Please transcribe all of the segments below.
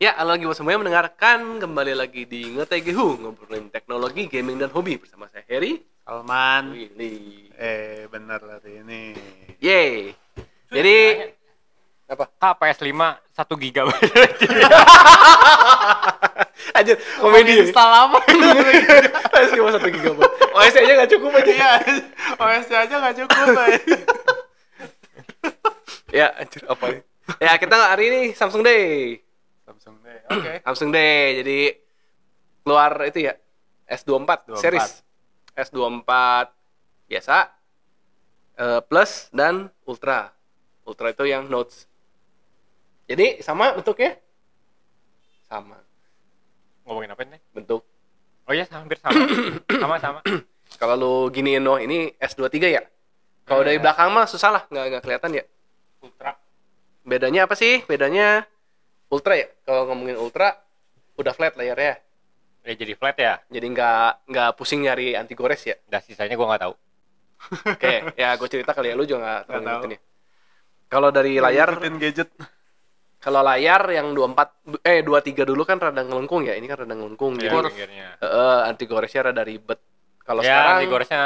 Ya, halo lagi buat semuanya mendengarkan. Kembali lagi di Ngetegehu, ngobrolin teknologi, gaming, dan hobi. Bersama saya Heri Salman. Willy. Bener lah ini. Yeay. Jadi apa? PS5 1 GB. Aja komedi. Install apa? Masih cuma 1 GB. OS aja nggak cukup aja. Iya, OS aja nggak cukup. Ya, anjir apa nih? Ya, kita hari ini Samsung Day. Samsung Day, oke. Samsung Day. Jadi keluar itu ya S24 series. S24 biasa, Plus dan Ultra. Ultra itu yang Notes. Jadi sama bentuknya? Sama Ngomongin apa nih? bentuk. Oh iya, hampir sama. Sama. Kalau lu giniin doang ini S23 ya? Kalau dari belakang mah susah lah, nggak kelihatan ya. Ultra. Bedanya apa sih? Bedanya Ultra ya. Kalau ngomongin Ultra udah flat layarnya. Ya jadi flat ya. Jadi nggak pusing nyari anti gores ya. Udah sisanya gua nggak tahu. Oke, ya gue cerita kali ya, lu juga nggak terlalu Nggak tahu. ngikutin ya. Kalau dari layar, Ngikutin gadget. kalau layar yang 23 dulu kan rada ngelengkung ya. Ini kan rada ngelengkung. Ya, Jadi pinggirnya. anti goresnya rada ribet. Kalau Ya, sekarang di goresnya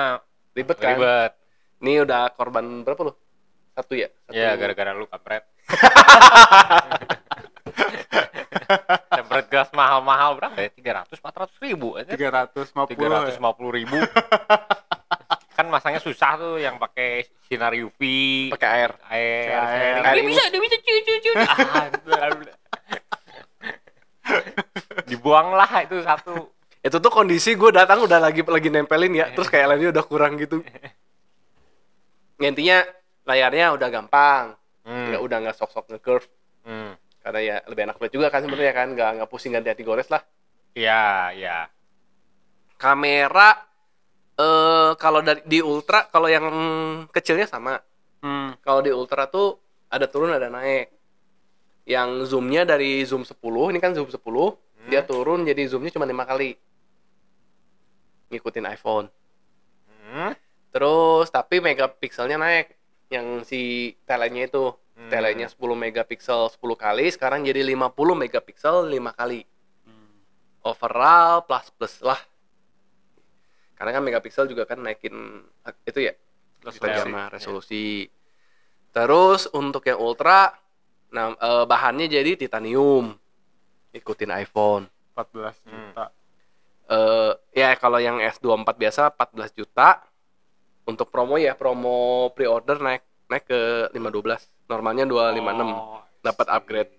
ribet kan. ribet. Ini udah korban berapa lu? Satu ya? Ya, gara-gara lu kampret. Tempret gas mahal-mahal berapa ya? 300-400 ribu aja. 350. Ribu. Kan masangnya susah tuh yang pakai sinar UV, Pakai air. air. Air Dia bisa cuci. Dibuang lah itu satu. Itu tuh kondisi gue datang udah lagi nempelin ya, terus kayak lemnya udah kurang gitu. Intinya layarnya udah gampang, udah nggak sok-sok nge-curve. Karena ya lebih enak banget juga kan sebenarnya kan, nggak pusing ganti gores lah. Iya. Kamera kalau di Ultra, kalau yang kecilnya sama. Kalau di Ultra tuh ada turun ada naik. Yang zoomnya dari zoom 10, ini kan zoom 10, dia turun jadi zoomnya cuma 5 kali. Ngikutin iPhone. Terus tapi megapikselnya naik. Yang si telenya itu. Telenya 10 megapiksel 10 kali, sekarang jadi 50 megapiksel 5 kali. Overall plus lah. Karena kan megapiksel juga kan naikin itu ya. Resolusi. Terus untuk yang Ultra, bahannya jadi titanium. Ikutin iPhone. 14 juta. Ya kalau yang S24 biasa 14 juta. Untuk promo ya, promo pre-order naik ke 512. Normalnya 256. Dapat upgrade.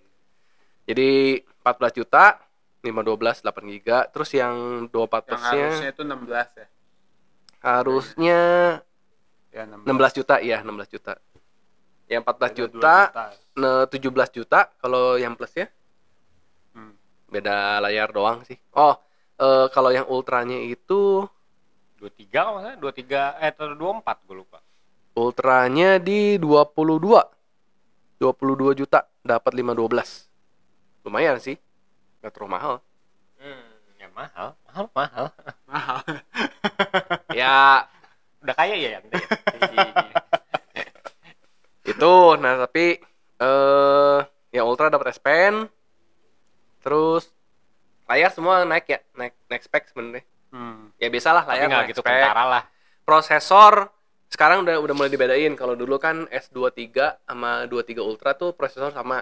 Jadi 14 juta, 512 8 giga. Terus yang 24 Yang plusnya harusnya itu 16 ya. harusnya Ya 16 juta, iya 16 juta. Yang 14 Beda juta, 2 juta. 17 juta kalau yang plusnya. Beda layar doang sih. Kalau yang ultranya itu 23 kalau nggak salah, 23 atau 24 gue lupa. ultranya di 22 juta, dapat 512. Lumayan sih. Gak terlalu mahal. Ya mahal. Ya Udah kaya ya yang itu. Nah tapi yang ultra dapat S Pen. Terus layar semua naik ya, naik spek sebenarnya. Ya biasalah layar nggak naik gitu spek. kentara lah. Prosesor sekarang udah mulai dibedain. Kalau dulu kan S23 sama 23 Ultra tuh prosesor sama.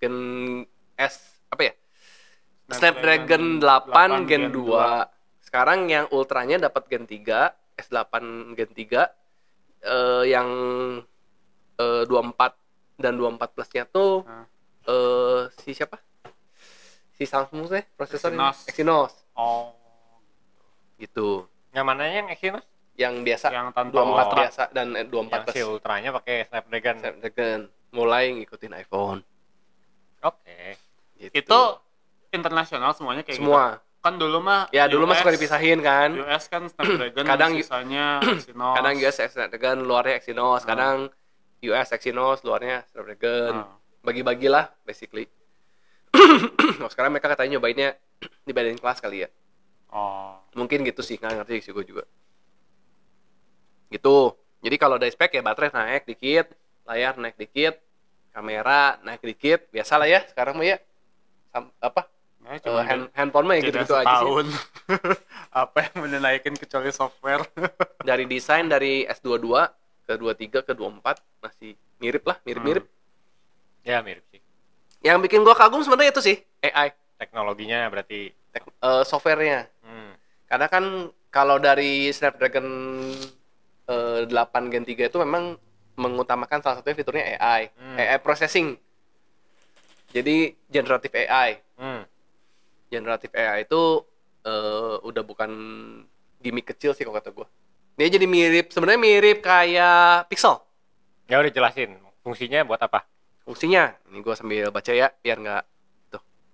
Gen S apa ya? Snapdragon 8 Gen 2. Sekarang yang ultranya dapat Gen 3, S8 Gen 3. Yang 24 dan 24 plusnya tuh si siapa? Si Samsung sih prosesor Exynos. Oh. Gitu. Yang mananya yang Exynos? Yang biasa, Yang tanpa 24 Ultra. biasa dan 24 Yang plus. si Ultranya pakai Snapdragon. Mulai ngikutin iPhone. Oke. Gitu. Itu internasional semuanya kayak semua. gitu. Kan dulu mah Ya dulu mah US, suka dipisahin kan. US kan Snapdragon, Kadang sisanya Exynos. Kadang US Snapdragon, luarnya Exynos. Kadang US Exynos, luarnya Snapdragon. Bagi-bagilah basically. Sekarang mereka katanya nyobainnya dibedain kelas kali ya. Mungkin gitu sih, nggak ngerti sih gue juga. Gitu. Jadi kalau dari spek ya baterai naik dikit, layar naik dikit, kamera naik dikit, biasa lah ya sekarang mah ya. Nah, cuma Handphone mah ya jeda gitu-gitu aja sih. setahun. Apa yang menaikin kecuali software? Dari desain dari S22 ke 23 ke 24 masih mirip lah, mirip-mirip. Ya mirip sih. Yang bikin gua kagum sebenarnya itu sih AI, Teknologinya berarti. softwarenya. Karena kan kalau dari Snapdragon 8 Gen 3 itu memang mengutamakan salah satunya fiturnya AI, AI processing. Jadi generative AI. Generative AI itu udah bukan gimmick kecil sih kalau kata gue. Dia jadi sebenarnya mirip kayak Pixel. Ya udah jelasin fungsinya buat apa? Fungsinya, ini gue sambil baca ya,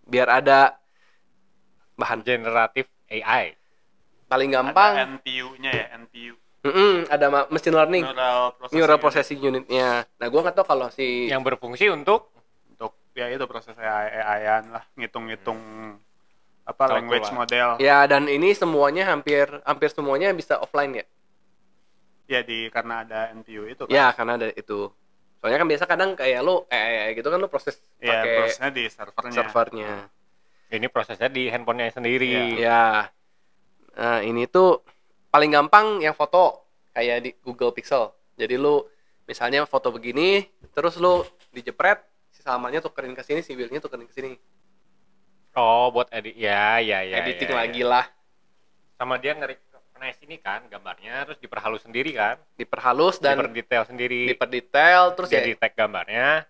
biar ada bahan. Generative AI. Paling gampang. Ada NPU-nya ya, NPU. Ada machine learning, neural processing unitnya. Nah, gue nggak tahu kalau yang berfungsi untuk ya itu proses AI-an lah, ngitung-ngitung language model. Ya, dan ini semuanya hampir semuanya bisa offline ya. Ya karena ada NPU itu kan. Ya, karena ada itu. Soalnya kan biasa kadang kayak lo gitu kan lo proses ya, pakai prosesnya di servernya. ini prosesnya di handphonenya sendiri. Ya. Nah, ini tuh paling gampang yang foto kayak di Google Pixel. Jadi lo misalnya foto begini, terus lo dijepret, si salamannya tukerin ke sini, si wheel-nya tukerin ke sini. Oh, buat edit. Ya. Editing lagi lah. Sama dia nge-recognize ini kan gambarnya, terus diperhalus sendiri kan? Diperhalus dan diperdetail sendiri. Diperdetail terus jadi tag gambarnya.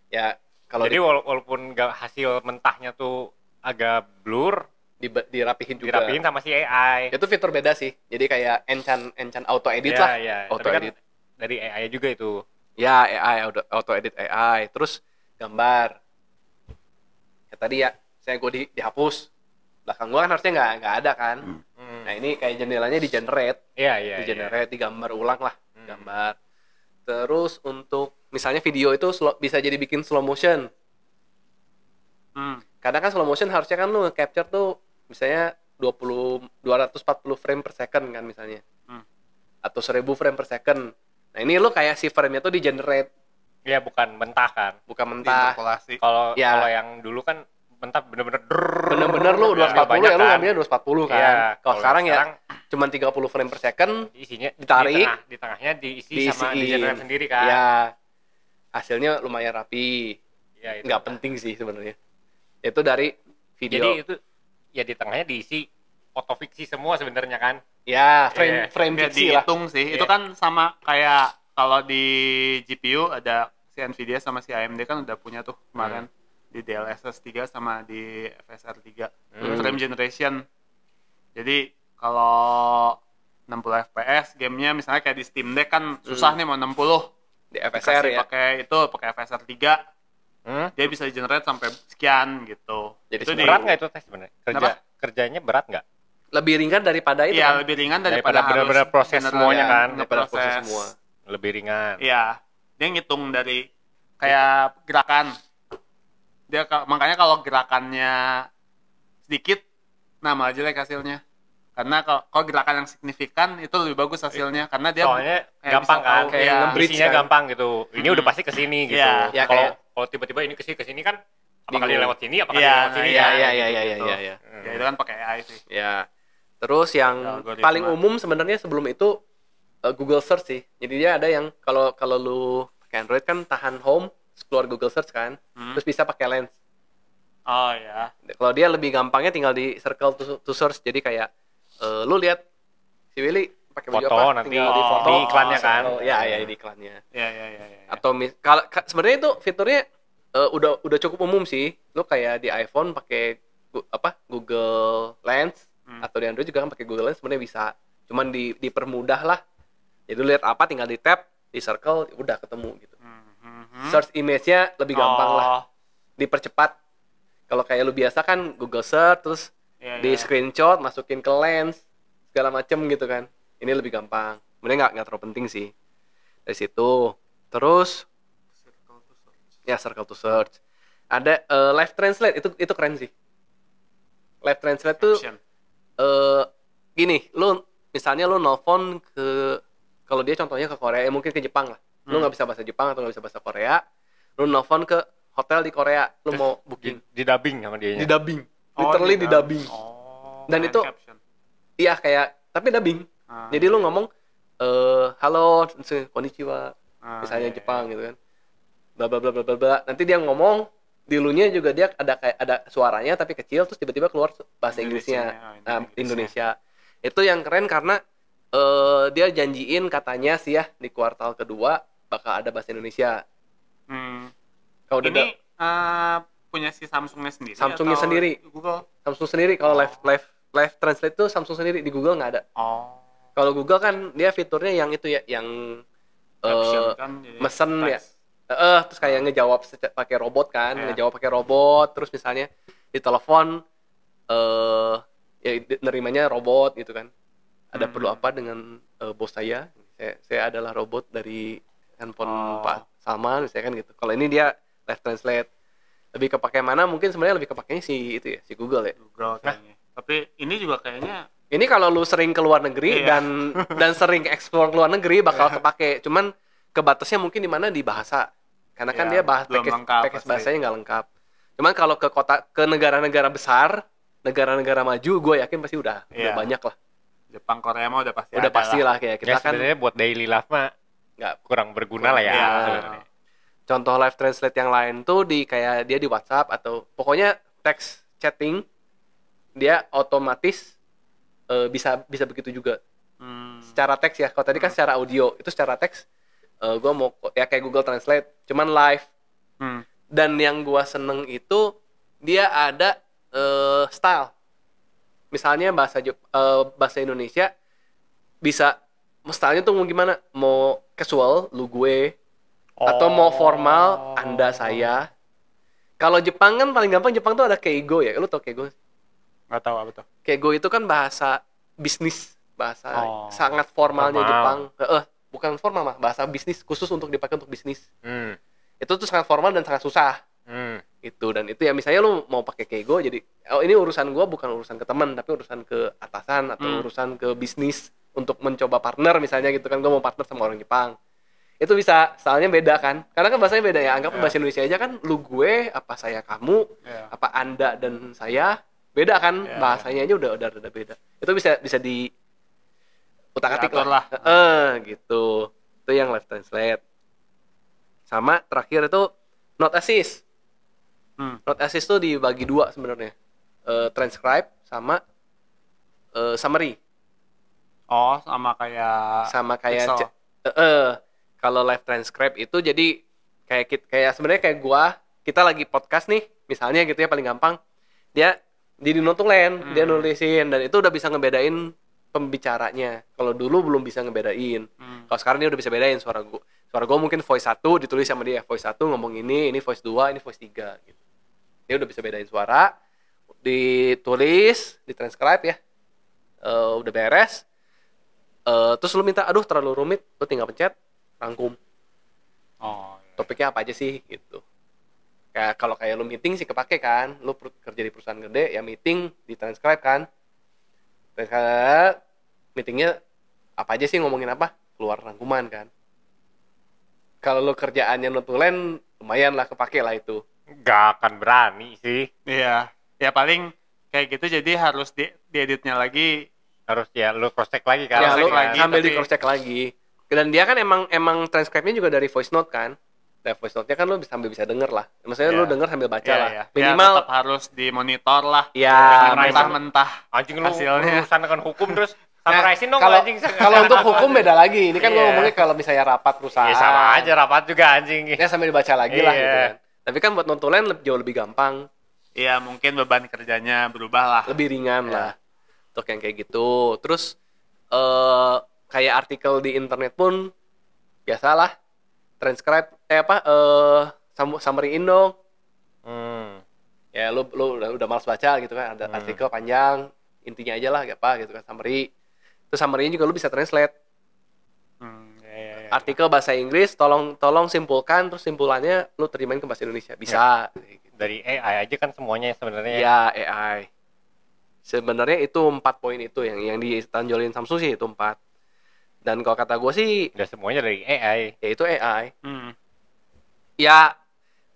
Ya kalau jadi walaupun hasil mentahnya tuh agak blur, dirapihin juga. Dirapihin sama si AI. Itu fitur beda sih. Jadi kayak enchant auto edit lah. Iya. Auto Tapi edit. Kan dari AI juga itu. Ya, AI auto edit AI. Terus gambar. Ya tadi ya, gue dihapus. Belakang gue kan harusnya nggak ada kan. Nah, ini kayak jendelanya di generate. Iya. Di generate, digambar ulang lah. Gambar. Terus untuk misalnya video itu bisa jadi bikin slow motion. Kadang kan slow motion harusnya kan lu capture tuh misalnya 240 frame per second kan misalnya. Atau 1000 frame per second. Nah, ini lu kayak si frame-nya tuh di generate. Iya, bukan mentah kan. Bukan mentah. Kalau yang dulu kan mentah bener-bener lu 240 ya, lu ngambilnya 240 kan. Iya, kalau sekarang ya cuma 30 frame per second, isinya ditarik, di tengahnya diisi sama di generate sendiri kan. Ya. Hasilnya lumayan rapi. Ya, nggak penting sih sebenarnya. Itu dari video. Jadi itu ya di tengahnya diisi foto fiksi semua sebenarnya kan. Ya, frame fiksi lah. Dihitung sih. Itu kan sama kayak kalau di GPU ada si Nvidia sama si AMD kan udah punya tuh kemarin di DLSS 3 sama di FSR 3 frame generation. Jadi kalau 60 fps gamenya misalnya kayak di Steam Deck kan susah nih mau 60 di FSR ya. Pakai FSR 3 dia bisa generate sampai sekian gitu. Jadi itu berat nggak itu tes sebenarnya? Kerjanya berat nggak? Lebih ringan daripada itu. Iya, kan? lebih ringan daripada benar-benar proses semuanya kan. Daripada proses semua. Lebih ringan. Iya, dia ngitung dari kayak gerakan. Makanya kalau gerakannya sedikit, nah malah jelek hasilnya. Karena kalau gerakan yang signifikan itu lebih bagus hasilnya karena dia soalnya gampang kan, kayak isinya kan? Gampang gitu. Ini udah pasti ke sini gitu. Ya, kalau tiba-tiba ini ke sini kan apakah dia lewat sini, apakah dia lewat sini. Iya. Ya itu kan pakai AI sih. Ya. Terus yang paling umum sebenarnya sebelum itu Google Search sih. Jadi dia ada yang kalau lu pakai Android kan tahan home, keluar Google Search kan, terus bisa pakai lens. Oh ya. Kalau dia lebih gampangnya tinggal di circle to search. Jadi kayak lu lihat si Willy pakai baju foto, apa, nanti tinggal di foto di iklannya kan. Ya di iklannya. Ya. Atau kalau sebenarnya itu fiturnya udah cukup umum sih. Lu kayak di iPhone pakai Google Lens atau di Android juga kan pakai Google Lens sebenarnya bisa. Cuman dipermudah lah. Jadi lu lihat apa tinggal di tab, di circle udah ketemu gitu. Search image-nya lebih gampang lah. Dipercepat. Kalau kayak lu biasa kan Google Search terus di screenshot masukin ke lens segala macem gitu kan. Ini lebih gampang. Sebenarnya nggak terlalu penting sih. Dari situ terus circle to search. Ada live translate itu keren sih. Live translate tuh gini, misalnya lu nelfon ke, kalau dia contohnya ke Korea, mungkin ke Jepang lah. Lu nggak bisa bahasa Jepang atau nggak bisa bahasa Korea, Lu nelfon ke hotel di Korea, lu mau booking. Di dubbing sama dia. Di dubbing. Literally di dubbing. Dan main itu caption. iya kayak tapi dubbing. Jadi lu ngomong halo, konnichiwa, misalnya Jepang gitu kan. Bla bla bla bla bla bla. Nanti dia ngomong di lunya juga dia ada suaranya tapi kecil terus tiba-tiba keluar bahasa Inggrisnya. Nah, Indonesia. Itu yang keren karena dia janjiin katanya sih ya di kuartal kedua bakal ada bahasa Indonesia. Kalau ini punya si Samsungnya sendiri. Samsungnya atau sendiri. Google. Samsung sendiri. Kalau live translate tuh Samsung sendiri, di Google nggak ada. Kalau Google kan dia fiturnya yang itu ya, yang kan, mesen ya. Terus kayak ngejawab pakai robot kan, ngejawab pakai robot. Terus misalnya di telepon ya nerimanya robot gitu kan. Ada perlu apa dengan bos saya? Saya adalah robot dari handphone Pak Salman, misalnya kan gitu. Kalau ini dia live translate. Lebih kepake mana? Mungkin sebenarnya lebih kepakainya si itu ya, si Google ya. Google kayaknya. Tapi ini juga kayaknya ini kalau lu sering ke luar negeri dan sering explore ke luar negeri bakal kepake. Cuman kebatasnya mungkin di mana di bahasa. Karena kan dia package bahasanya nggak lengkap. Cuman kalau ke negara-negara besar, negara-negara maju, gue yakin pasti udah banyak lah. Jepang, Korea mah udah pasti udah pasti lah kayak kita kan sebenarnya buat daily life mah nggak kurang berguna lah ya. Sebenarnya. Contoh live translate yang lain tuh kayak dia di WhatsApp atau pokoknya text chatting dia otomatis bisa begitu juga. Secara teks ya. Kalau tadi kan secara audio, itu secara teks gue mau ya kayak Google Translate, cuman live. Dan yang gue seneng itu dia ada style. Misalnya bahasa Indonesia bisa stylenya tuh mau gimana? Mau casual, lu gue, atau mau formal, anda saya. Kalau Jepang kan paling gampang, Jepang tuh ada keigo ya. Lu tau keigo? Nggak tahu apa tuh. Keigo itu kan bahasa bisnis, bahasa sangat formalnya Jepang. Bukan formal mah, bahasa bisnis khusus untuk dipakai untuk bisnis. Itu tuh sangat formal dan sangat susah. Itu dan itu ya misalnya lu mau pakai keigo jadi ini urusan gua bukan urusan ke teman tapi urusan ke atasan atau urusan ke bisnis untuk mencoba partner misalnya gitu kan, gua mau partner sama orang Jepang. Itu bisa soalnya beda kan, karena kan bahasanya beda ya. Anggap bahasa Indonesia aja kan lu gue apa saya kamu apa anda dan saya beda kan, bahasanya aja udah beda. Itu bisa di utak-atik lah. Gitu. Itu yang live translate. Sama terakhir itu note assist. Note assist tuh dibagi dua sebenarnya. Transcribe sama summary. Sama kayak kalau live transcribe itu jadi kayak sebenarnya kayak kita lagi podcast nih misalnya gitu ya, paling gampang dia jadi notulen, dia nulisin dan itu udah bisa ngebedain pembicaranya. Kalau dulu belum bisa ngebedain. Kalau sekarang dia udah bisa bedain suara gua mungkin voice 1 ditulis sama dia, voice 1 ngomong ini voice 2, ini voice 3 gitu. Dia udah bisa bedain suara, ditulis, ditranscribe ya. Udah beres. Terus lu minta aduh terlalu rumit, lu tinggal pencet rangkum. Topiknya apa aja sih gitu. Kayak lu meeting sih kepake kan, lu kerja di perusahaan gede ya, meeting ditranscribe kan. Meetingnya apa aja sih, ngomongin apa, keluar rangkuman kan. Kalau lu kerjaannya notulen lumayan lah kepake lah itu. Gak akan berani sih. Iya. Ya paling kayak gitu, jadi harus dieditnya lagi. Harus ya lu cross check lagi kan. Ya lu sambil di cross check lagi. Dan dia kan emang transcribe-nya juga dari voice note kan. Dari voice note-nya kan lu sambil bisa denger lah. Maksudnya lu denger sambil baca lah. Minimal tetap harus dimonitor lah. Iya. Mentah-mentah. Anjing lu hasilnya. urusan dengan hukum terus summarize-in dong anjing. Kalau untuk hukum beda lagi. Ini kan gua ngomongnya kalau misalnya rapat perusahaan. Ya sama aja rapat juga anjing. Ya sambil dibaca lagi lah gitu kan. Tapi kan buat notulen jauh lebih gampang. Iya, mungkin beban kerjanya berubah lah. Lebih ringan lah. Untuk yang kayak gitu. Terus kayak artikel di internet pun biasalah transcribe summary-in dong. Ya lu udah malas baca gitu kan, ada artikel panjang, intinya aja lah apa gitu kan, summary. Terus summary-nya juga lu bisa translate. Artikel bahasa Inggris tolong simpulkan, terus simpulannya lu terimain ke bahasa Indonesia. Bisa. Dari AI aja kan semuanya sebenarnya. Ya, AI. Sebenarnya itu 4 poin itu yang ditonjolin Samsung sih itu 4. Dan kalau kata gue sih udah semuanya dari AI. Ya itu AI. Ya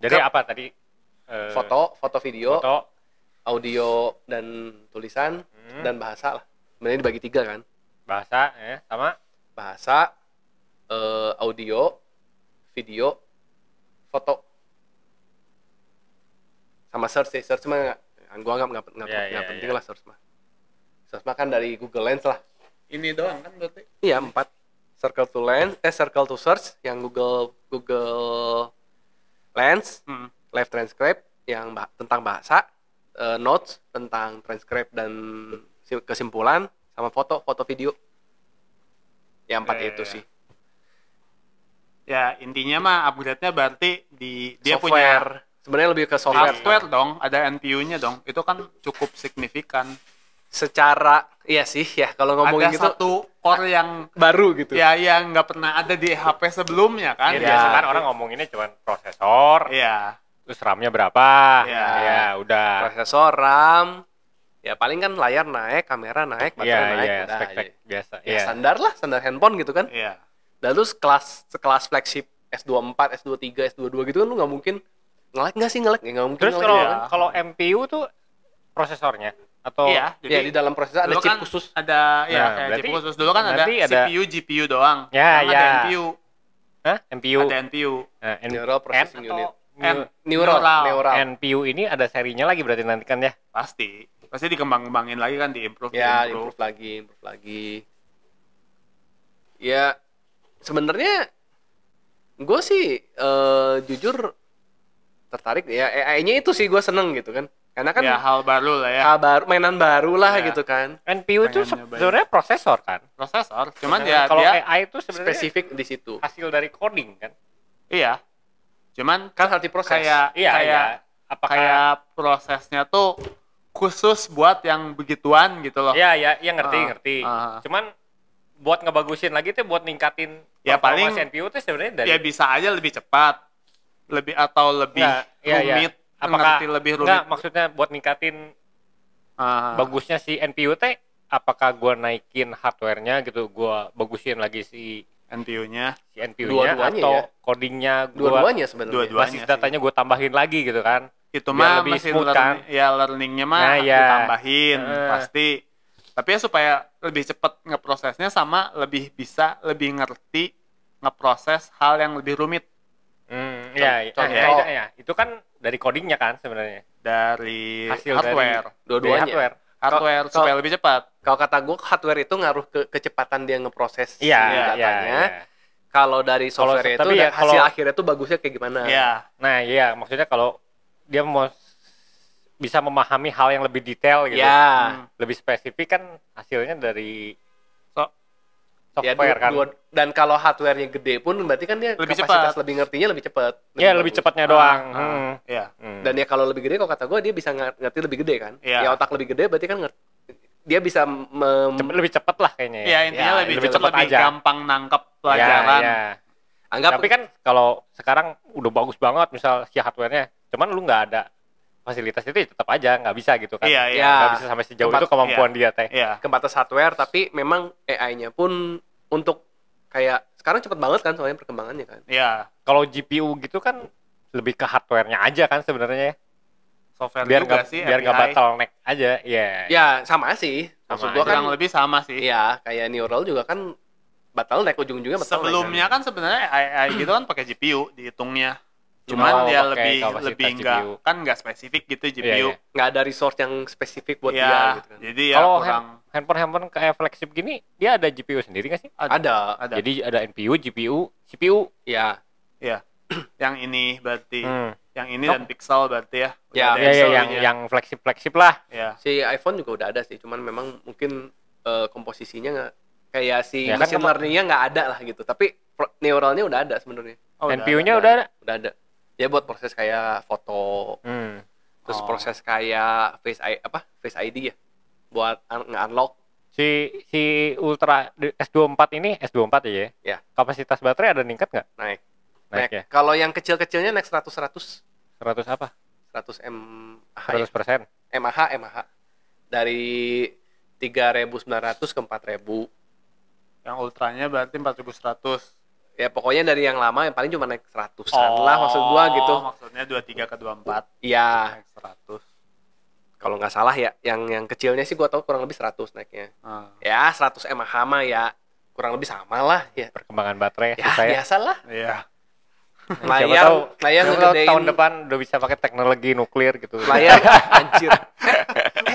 Jadi apa tadi? foto video, Foto. audio dan tulisan dan bahasa lah. Sebenarnya dibagi 3 kan. Bahasa sama Bahasa, audio, video, foto. Sama search sih. Search mah gua nggak penting lah search mah. Search mah kan dari Google Lens lah. Ini doang kan berarti? Iya, 4. Circle to search yang Google Lens, live transcribe yang tentang bahasa, notes tentang transcribe dan kesimpulan, sama foto video. Ya 4 itu sih. Ya intinya mah upgrade-nya berarti dia punya Software. Sebenarnya lebih ke software. hardware dong, ada NPU-nya dong. Itu kan cukup signifikan. Secara iya sih ya kalau ngomongin Ada gitu satu core yang baru gitu. ya yang nggak pernah ada di HP sebelumnya kan. ya, biasa kan orang ngomonginnya cuma prosesor, Iya. terus RAM-nya berapa, Ya. ya udah. Prosesor, RAM, ya paling kan layar naik, kamera naik, baterai Iya, naik, iya, udah spek-spek aja. biasa. Ya, Iya. standar lah, standar handphone gitu kan. Iya. Dan terus sekelas flagship S24, S23, S22 gitu kan lu nggak mungkin nge-lag nggak sih nge-lag? Ya nggak mungkin Terus nge-lag kalau ya kan. kalau MPU tuh prosesornya atau Iya, Ya di dalam prosesor ada dulu chip kan khusus. Ada ya Nah, kayak berarti chip khusus. Dulu kan ada nanti ada- CPU, GPU doang. Ya, Sekarang ya. ada NPU. Hah? NPU. Ada NPU. Nah, Neural Processing N Unit. atau Neural. NPU ini ada serinya lagi berarti nanti kan ya? Pasti dikembang-kembangin lagi kan, diimprove. Ya, improve lagi. Ya, sebenarnya gue sih jujur tertarik ya AI-nya itu sih gue seneng gitu kan. Karena kan Ya hal baru lah ya. mainan baru lah Ya. gitu kan. NPU itu Pengennya sebenarnya prosesor kan? Prosesor. Cuman Nah, ya kalau dia AI itu sebenarnya Spesifik di situ. hasil dari coding kan? iya. Cuman Kan harus diproses. kayak Iya, kayak iya. Apakah kayak prosesnya tuh khusus buat yang begituan gitu loh. Iya, ngerti, Ah, ngerti. ah. Cuman buat ngebagusin lagi tuh buat ningkatin Ya, performance paling- NPU tuh sebenarnya dari Ya bisa aja lebih cepat, lebih atau lebih Nggak, iya, iya. rumit, Apakah ngerti lebih rumit. enggak maksudnya buat ningkatin Ah. bagusnya si NPU teh apakah gua naikin hardware-nya gitu, gua bagusin lagi si NPU-nya. NPU-nya Dua-duanya atau ya. codingnya gua Dua-duanya sebenarnya. Dua-duanya. basis sih. datanya gua tambahin lagi gitu kan. Itu Biar mah lebih mesin smooth, learning, kan? ya learningnya mah Nah, iya. ditambahin Heeh. pasti. Tapi ya supaya lebih cepat ngeprosesnya sama lebih bisa lebih ngerti ngeproses hal yang lebih rumit Iya, contoh. itu kan dari codingnya kan sebenarnya. dari Hasil hardware. dari Dua-duanya. hardware. Hardware Kalau- supaya lebih cepat. Kalau kata gue hardware itu ngaruh ke kecepatan dia ngeproses si Iya, datanya. iya. Kalau dari Kalau software itu tapi ya, hasil kalau- akhirnya tuh bagusnya kayak gimana? Iya. Nah, iya, maksudnya kalau dia mau bisa memahami hal yang lebih detail gitu. Ya. Lebih spesifik kan hasilnya dari So- Ya, software kan. dan kalau hardware-nya gede pun berarti kan dia Lebih kapasitas cepat. lebih ngertinya lebih cepat. Ya, lebih bagus. cepatnya doang. Iya. Dan ya kalau lebih gede kalau kata gue dia bisa ngerti lebih gede kan. Iya. Ya otak lebih gede berarti kan dia bisa Lebih cepat lah kayaknya ya. Ya intinya Ya, lebih lebih cepat, cepat lebih aja. gampang nangkep Ya, pelajaran. ya. anggap Tapi kan kalau sekarang udah bagus banget misal si hardware-nya, cuman lu nggak ada fasilitas itu ya tetap aja nggak bisa gitu kan. Iya, iya. Ya. Nggak bisa sampai sejauh itu kemampuan dia teh. Iya. kebatas hardware tapi memang AI-nya pun untuk kayak sekarang cepet banget kan soalnya perkembangannya kan. Iya. Kalau GPU gitu kan lebih ke hardware-nya aja kan sebenarnya. Software Biar juga nggak sih. biar nggak API. bottleneck aja. Iya. Ya sama sih. Maksud Sama gua aja. kan Kurang lebih sama sih. iya kayak neural juga kan bottleneck ujung-ujungnya bottleneck. Sebelumnya kan sebenarnya AI gitu kan pakai GPU dihitungnya. Oh, Cuman dia pakai lebih kapasitas enggak GPU. kan enggak spesifik gitu Iya, GPU. iya. nggak ada resource yang spesifik buat dia Iya. gitu kan. Jadi ya Kalau kurang handphone kayak flagship gini, dia ada GPU sendiri nggak sih? Ada. ada. Jadi ada NPU, GPU, CPU. Ya. Iya. Yang ini berarti yang ini Oh. dan Pixel berarti ya. Udah Ya, ada Iya, iya, NPU-nya. yang flagship lah. Ya. Si iPhone juga udah ada sih, cuman memang mungkin komposisinya nggak kayak si Ya kan machine learning-nya nggak ada lah gitu. Tapi neuralnya udah ada sebenarnya. Oh, NPU-nya udah ada. Udah ada. Ya buat proses kayak foto, terus Oh. proses kayak Face ID ya. Buat nge-unlock. Si Ultra S24 ini S24 ya? Ya. Kapasitas baterai ada ningkat nggak? Naik. Naik ya? Kalau yang kecil-kecilnya naik 100 100 apa? 100 mAh. 100%. mAh. Dari 3.900 ke 4.000. Yang ultranya berarti 4100. Ya pokoknya dari yang lama yang paling cuma naik 100-an lah maksud gua gitu. Maksudnya 23 ke 24 Iya, naik 100. kalau nggak salah ya, yang kecilnya sih gua tahu kurang lebih 100 naiknya. Ya 100 mAh mah ya kurang lebih sama lah ya. Perkembangan baterai Ya susah ya. biasa lah. Iya. Layar Siapa tahu ngegedein tahun depan udah bisa pakai teknologi nuklir gitu. layar anjir.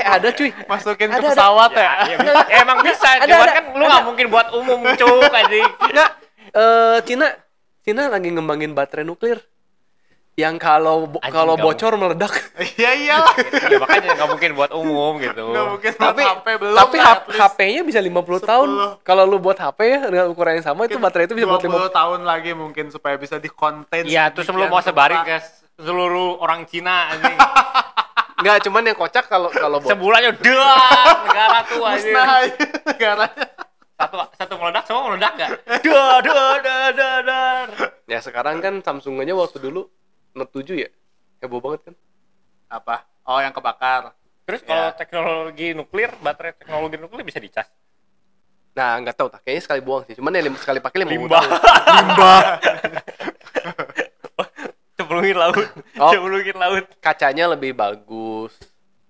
Ada cuy. Masukin ke Ada. pesawat ya. Ya, ya emang bisa, Ada, cuman ada. kan lu nggak mungkin buat umum cuk anjing. Enggak, Cina lagi ngembangin baterai nuklir yang kalau Anjing, kalau nggak bocor meledak. Iya iyalah. Ya makanya nggak mungkin buat umum gitu. Nggak mungkin Tapi buat HP belum. tapi lah, at least. HP-nya bisa 50 tahun. 10. Kalau lu buat HP ya dengan ukuran yang sama itu baterai itu bisa buat 20 tahun lagi mungkin supaya bisa dikonten. Iya, terus lu mau sebarin ke seluruh orang Cina anjing. Enggak, cuman yang kocak kalau bocor. Sebulannya dar negara tuh anjing. musnah negaranya. Satu meledak semua meledak enggak? Dar. Ya sekarang kan Samsung aja waktu dulu Note 7 ya. Heboh banget kan. Apa? Oh, yang kebakar. Terus kalau Ya. teknologi nuklir, baterai teknologi nuklir bisa dicas. Nah, nggak tahu tak. Kayaknya sekali buang sih. Cuman ya sekali pakai 50 Limbah. tahun. Limbah. Cemplungin laut. Oh. Cemplungin laut. Kacanya lebih bagus.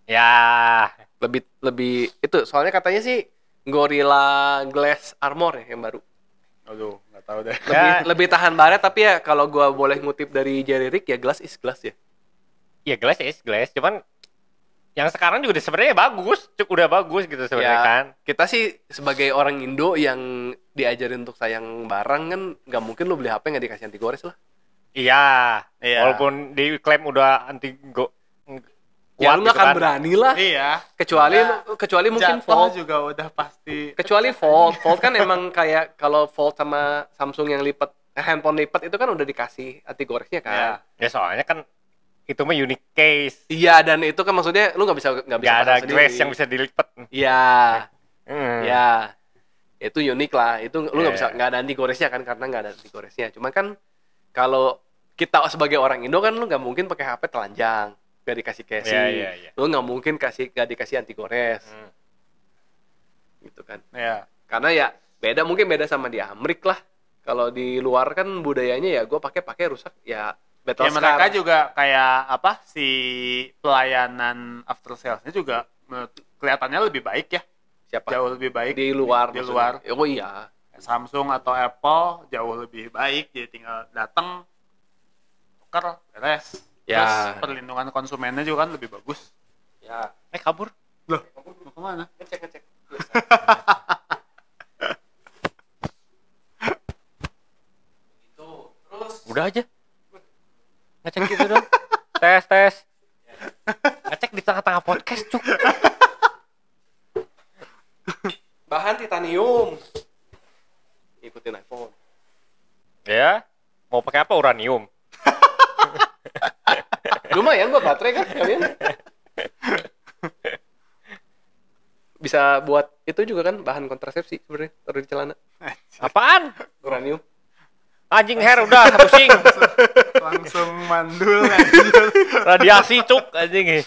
Ya. Lebih itu soalnya katanya sih Gorilla Glass Armor ya yang baru. Aduh, nggak tahu deh. Lebih tahan baret, tapi ya kalau gua boleh ngutip dari Jerry Rick ya glass is glass ya. Ya glass is glass, cuman yang sekarang juga sebenarnya bagus, udah bagus gitu sebenarnya Ya, kan. kita sih sebagai orang Indo yang diajarin untuk sayang barang kan nggak mungkin lu beli HP nggak dikasih anti gores lah. Iya. Iya. Walaupun diklaim udah anti Ya lu nggak gitu akan kan. berani lah. Iya. Kecuali mungkin Jatuh Fold. juga udah pasti. Kecuali Fold. Fold kan emang kayak kalau Fold sama Samsung yang lipat handphone lipat itu kan udah dikasih anti goresnya kan. Iya. Ya soalnya kan itu mah unique case. Iya, dan itu kan maksudnya lu nggak bisa Gak ada pasang glass sendiri. yang bisa dilipat. Iya. Ya, itu unik lah. Itu lu nggak Yeah. bisa, nggak ada anti goresnya kan karena nggak ada anti goresnya. Cuma kan kalau kita sebagai orang Indo kan lu nggak mungkin pakai HP telanjang, nggak dikasih casing. Iya. Lu nggak mungkin nggak dikasih anti gores, gitu kan. Iya. Karena ya mungkin beda sama di Amrik lah. Kalau di luar kan budayanya ya gue pakai rusak ya battle Ya mereka scar. juga kayak apa si pelayanan after salesnya juga kelihatannya lebih baik ya. Siapa? Jauh lebih baik Di luar. Di maksudnya. luar. Oh iya. Samsung atau Apple jauh lebih baik, jadi tinggal datang tuker beres. Ya. Terus perlindungan konsumennya juga kan lebih bagus. Ya. Kabur. Loh, mau kemana? Ngecek. Itu terus Udah aja. Ngecek gitu dong. Tes. Ngecek di tengah-tengah podcast, cuk. bahan titanium. Ikutin iPhone. Ya. Mau pakai apa? Uranium. Lumayan buat baterai kan kalian. Bisa buat itu juga kan bahan kontrasepsi sebenarnya taruh di celana. Apaan? Uranium. Anjing hair udah pusing. Langsung mandul anjir. Radiasi cuk anjing.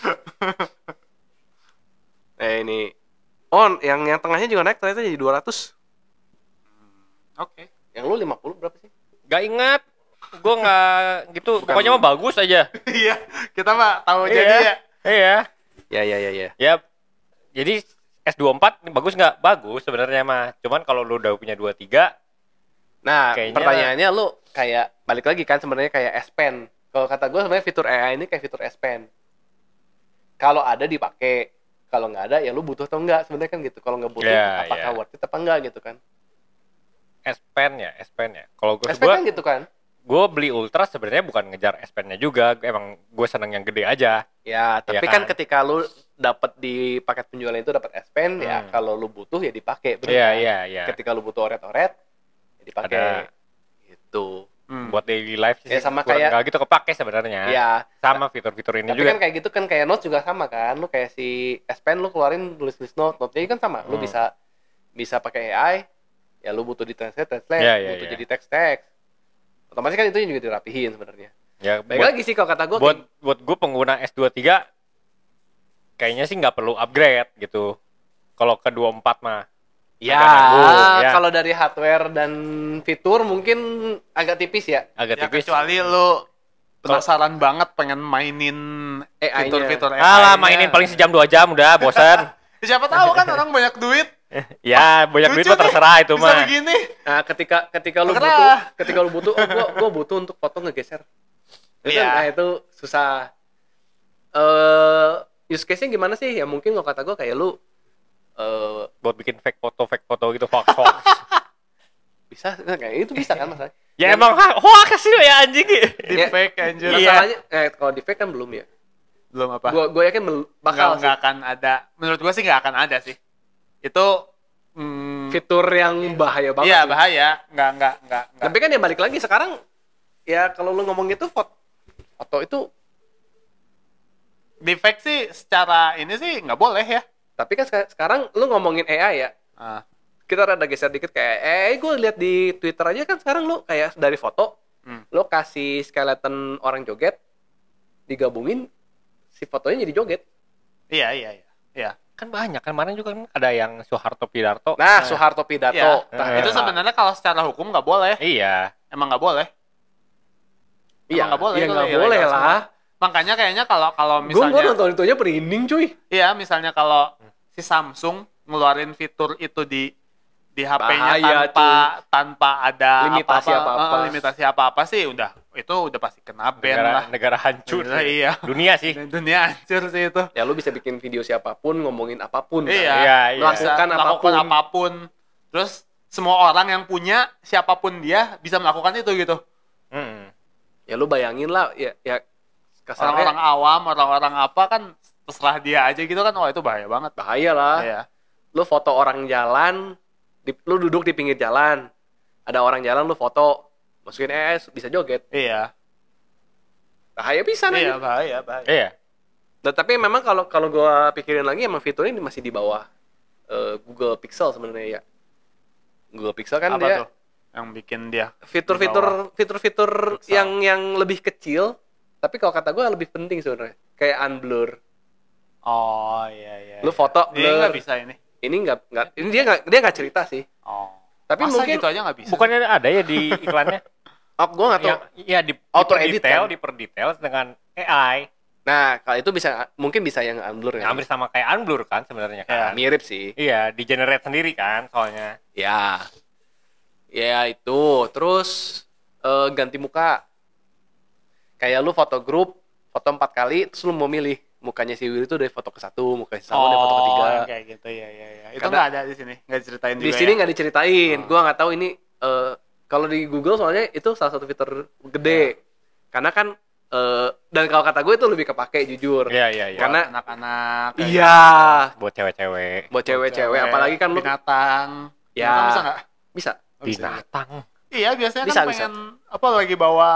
Ini. Oh, yang tengahnya juga naik ternyata jadi 200. Oke. Yang lu 50 berapa sih? Gak ingat. Gue nggak gitu. Bukan. Pokoknya mah bagus aja. Iya, kita mah tahu jadi ya. Iya. Ya. Ya. Jadi S24 ini bagus nggak? Bagus sebenarnya mah. Cuman kalau lu udah punya 23, Nah, Kayaknya- pertanyaannya lu kayak balik lagi kan sebenarnya kayak S Pen. Kalau kata gue sebenarnya fitur AI ini kayak fitur S Pen. Kalau ada dipakai, kalau nggak ada ya lu butuh atau enggak sebenarnya kan gitu. Kalau nggak butuh Ya, apakah ya. worth it apa enggak gitu kan. S Pen ya. Kalau S Pen kan gitu kan. gue beli Ultra sebenarnya bukan ngejar S Pen-nya juga. Emang gue seneng yang gede aja. Ya, tapi kan? kan ketika lu dapat di paket penjualan itu dapat S Pen ya kalau lu butuh ya dipakai. bener kan? Iya. Ketika lu butuh oret-oret ya dipakai. Ada. Gitu. Buat daily life sih Ya, sama kurang kayak- nggak gitu kepake sebenarnya. Ya, Sama fitur-fitur ini tapi juga. kan kayak gitu kan kayak notes juga sama kan. Lu kayak si S Pen lu keluarin tulis note-nya kan sama. Lu bisa pakai AI, ya lu butuh di translate, Ya, butuh ya. jadi teks. Otomatis kan itu juga dirapihin sebenarnya. Ya, Baik lagi sih kalau kata gue buat gue pengguna S23 kayaknya sih nggak perlu upgrade gitu. Kalau ke 24 mah. Ya, ganggu, ya. kalau dari hardware dan fitur mungkin agak tipis ya. Agak Ya tipis. kecuali lu penasaran banget pengen mainin AI-nya. fitur-fitur Alah, AI-nya. mainin paling sejam 2 jam udah bosan. Siapa tahu kan orang banyak duit. Ya, banyak duit Lucu mah terserah nih, itu bisa mah. begini. Nah, ketika lu butuh, gua butuh untuk foto ngegeser. Itu Iya. nah itu susah. Use case-nya gimana sih? Ya mungkin kalau kata gua kayak lu Buat bikin fake foto gitu, hoax. bisa kayak itu bisa kan masalahnya. Ya emang hoax sih ya anjing. Di fake anjir. Iya. Masalahnya kalau di fake kan belum ya. Belum apa? Gua yakin bakal Nggak akan ada. Menurut gua sih nggak akan ada sih. Itu fitur yang bahaya banget. iya sih. bahaya. Nggak. Tapi kan ya balik lagi sekarang ya kalau lu ngomong gitu foto itu Di fake sih secara ini sih nggak boleh ya. tapi kan sekarang lu ngomongin AI ya. Ah. Kita rada geser dikit kayak gue lihat di Twitter aja kan sekarang lu kayak dari foto lu kasih skeleton orang joget digabungin si fotonya jadi joget. Iya. Kan banyak kan, kemarin juga kan ada yang Soeharto Pidarto. Nah, Soeharto Pidato. Iya. Itu sebenarnya kalau secara hukum nggak boleh. Iya. Emang nggak boleh. Iya, Emang nggak boleh. iya itu nggak ilegal boleh semua. lah. Makanya kayaknya kalau Gue misalnya nonton itu aja merinding cuy. iya, misalnya kalau si Samsung ngeluarin fitur itu di HP-nya Bahaya, tanpa ada limitasi apa-apa. limitasi apa-apa sih itu udah pasti kena ban lah. Negara hancur. Iya. Dunia sih. Dunia hancur sih itu. Ya lu bisa bikin video siapapun ngomongin apapun. kan. Iya. Iya, iya. Melakukan Melakukan apapun. apapun. Terus semua orang yang punya siapapun dia bisa melakukan itu gitu. Mm-mm. Ya lu bayangin lah ya kasarnya Orang-orang awam, orang-orang apa kan terserah dia aja gitu kan. Wah, itu bahaya banget. bahaya lah. Iya. Lu foto orang jalan, lu duduk di pinggir jalan, ada orang jalan lu foto, masukin bisa joget. Iya. Bahaya bisa Iya, nih. bahaya. Iya. Tapi memang kalau gua pikirin lagi emang fiturnya ini masih di bawah Google Pixel sebenarnya ya. Google Pixel kan Apa dia tuh yang bikin dia? fitur-fitur Pixel. yang lebih kecil, tapi kalau kata gua lebih penting sebenarnya. Kayak unblur. Oh, iya. Lu foto Dia blur. nggak bisa ini. Ini ini dia nggak cerita sih. Oh. Tapi Masa mungkin gitu aja nggak bisa? Bukannya ada ya di iklannya? gua nggak tahu. Iya, di Auto edit kan? diperdetail dengan AI. Nah, kalau itu mungkin bisa yang unblur ya. Hampir sama kayak Unblur kan sebenarnya kan. Mirip sih. Iya, di generate sendiri kan soalnya. Ya. Ya itu. Terus ganti muka. Kayak lu foto grup, foto 4 kali, terus lu mau milih mukanya si Willy itu dari foto ke-1, muka si Salman dari foto ke-3. yang kayak gitu ya. Itu Karena- nggak ada di sini, nggak diceritain juga. Di sini ya? nggak diceritain. Gua nggak tahu ini kalau di Google soalnya itu salah satu fitur gede. Karena kan dan kalau kata gue itu lebih kepake jujur. Iya. Buat Karena anak-anak. kayak iya, Buat cewek-cewek. buat cewek-cewek apalagi kan lu binatang. Ya. Binatang bisa nggak? bisa. Binatang. Iya, biasanya Bisa, kan pengen apa lagi bawa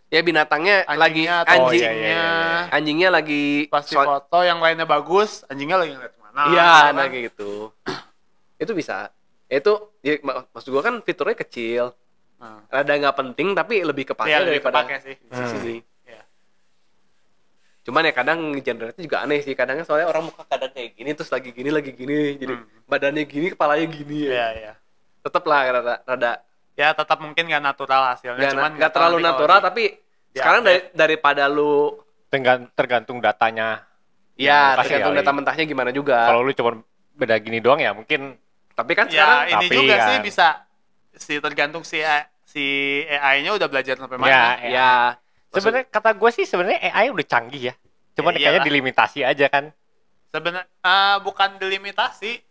Ya binatangnya lagi anjingnya atau anjing. kucingnya. Anjingnya lagi Pasti foto yang lainnya bagus, anjingnya lagi ngeliat kemana. Iya, gitu nah kan. kayak gitu. Itu bisa. Itu ya, maksud gua kan fiturnya kecil. Nah. Rada nggak penting tapi lebih kepake Iya, lebih daripada kepake sih. di sini. Iya. Cuman ya kadang generate juga aneh sih. Kadang soalnya orang muka kadang kayak gini terus lagi gini. Jadi badannya gini, kepalanya gini ya. Iya. Tetep lah rada Ya tetap mungkin nggak natural hasilnya, cuman nggak tahu terlalu nanti kalau natural di- tapi di sekarang update. daripada lu Tergantung datanya. ya Pasti tergantung kali. data mentahnya gimana juga. Kalau lu cuma beda gini doang ya mungkin Tapi kan ya sekarang ini tapi juga kan- sih bisa tergantung si AI-nya udah belajar sampai mana. ya. ya Sebenarnya kata gue sih sebenarnya AI udah canggih ya. Cuman Ya, kayaknya iyalah. dilimitasi aja kan. Sebenarnya bukan delimitasi,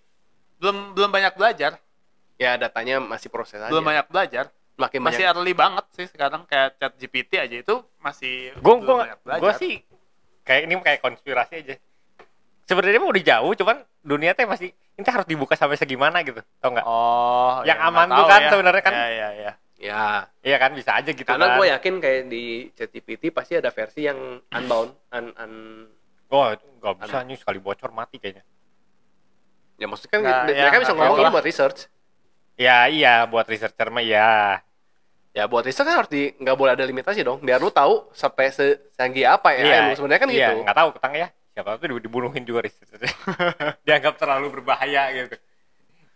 belum banyak belajar, ya datanya masih proses aja. belum banyak belajar, Makin masih banyak. early banget sih sekarang kayak ChatGPT aja itu masih Gue belum banyak belajar. sih kayak konspirasi aja. Sebenarnya mah udah jauh, cuman dunia teh masih ini harus dibuka sampai segimana gitu, tau nggak? Oh, Yang ya, aman nggak tuh tahu kan ya. sebenarnya kan. Ya. Ya. Iya kan bisa aja gitu Karena kan. gue yakin kayak di ChatGPT pasti ada versi yang unbound, Oh, itu nggak bisa nih sekali bocor mati kayaknya. ya maksudnya kan Nggak, mereka ya, bisa nggak ngomong apa-apa ini buat research. Ya iya buat researcher mah ya. Ya buat research kan harus nggak boleh ada limitasi dong, biar lu tahu sampai secanggih apa ya lu sebenarnya kan iya, gitu. nggak tahu ketang ya. Siapa tuh dibunuhin juga researcher. Dianggap terlalu berbahaya gitu.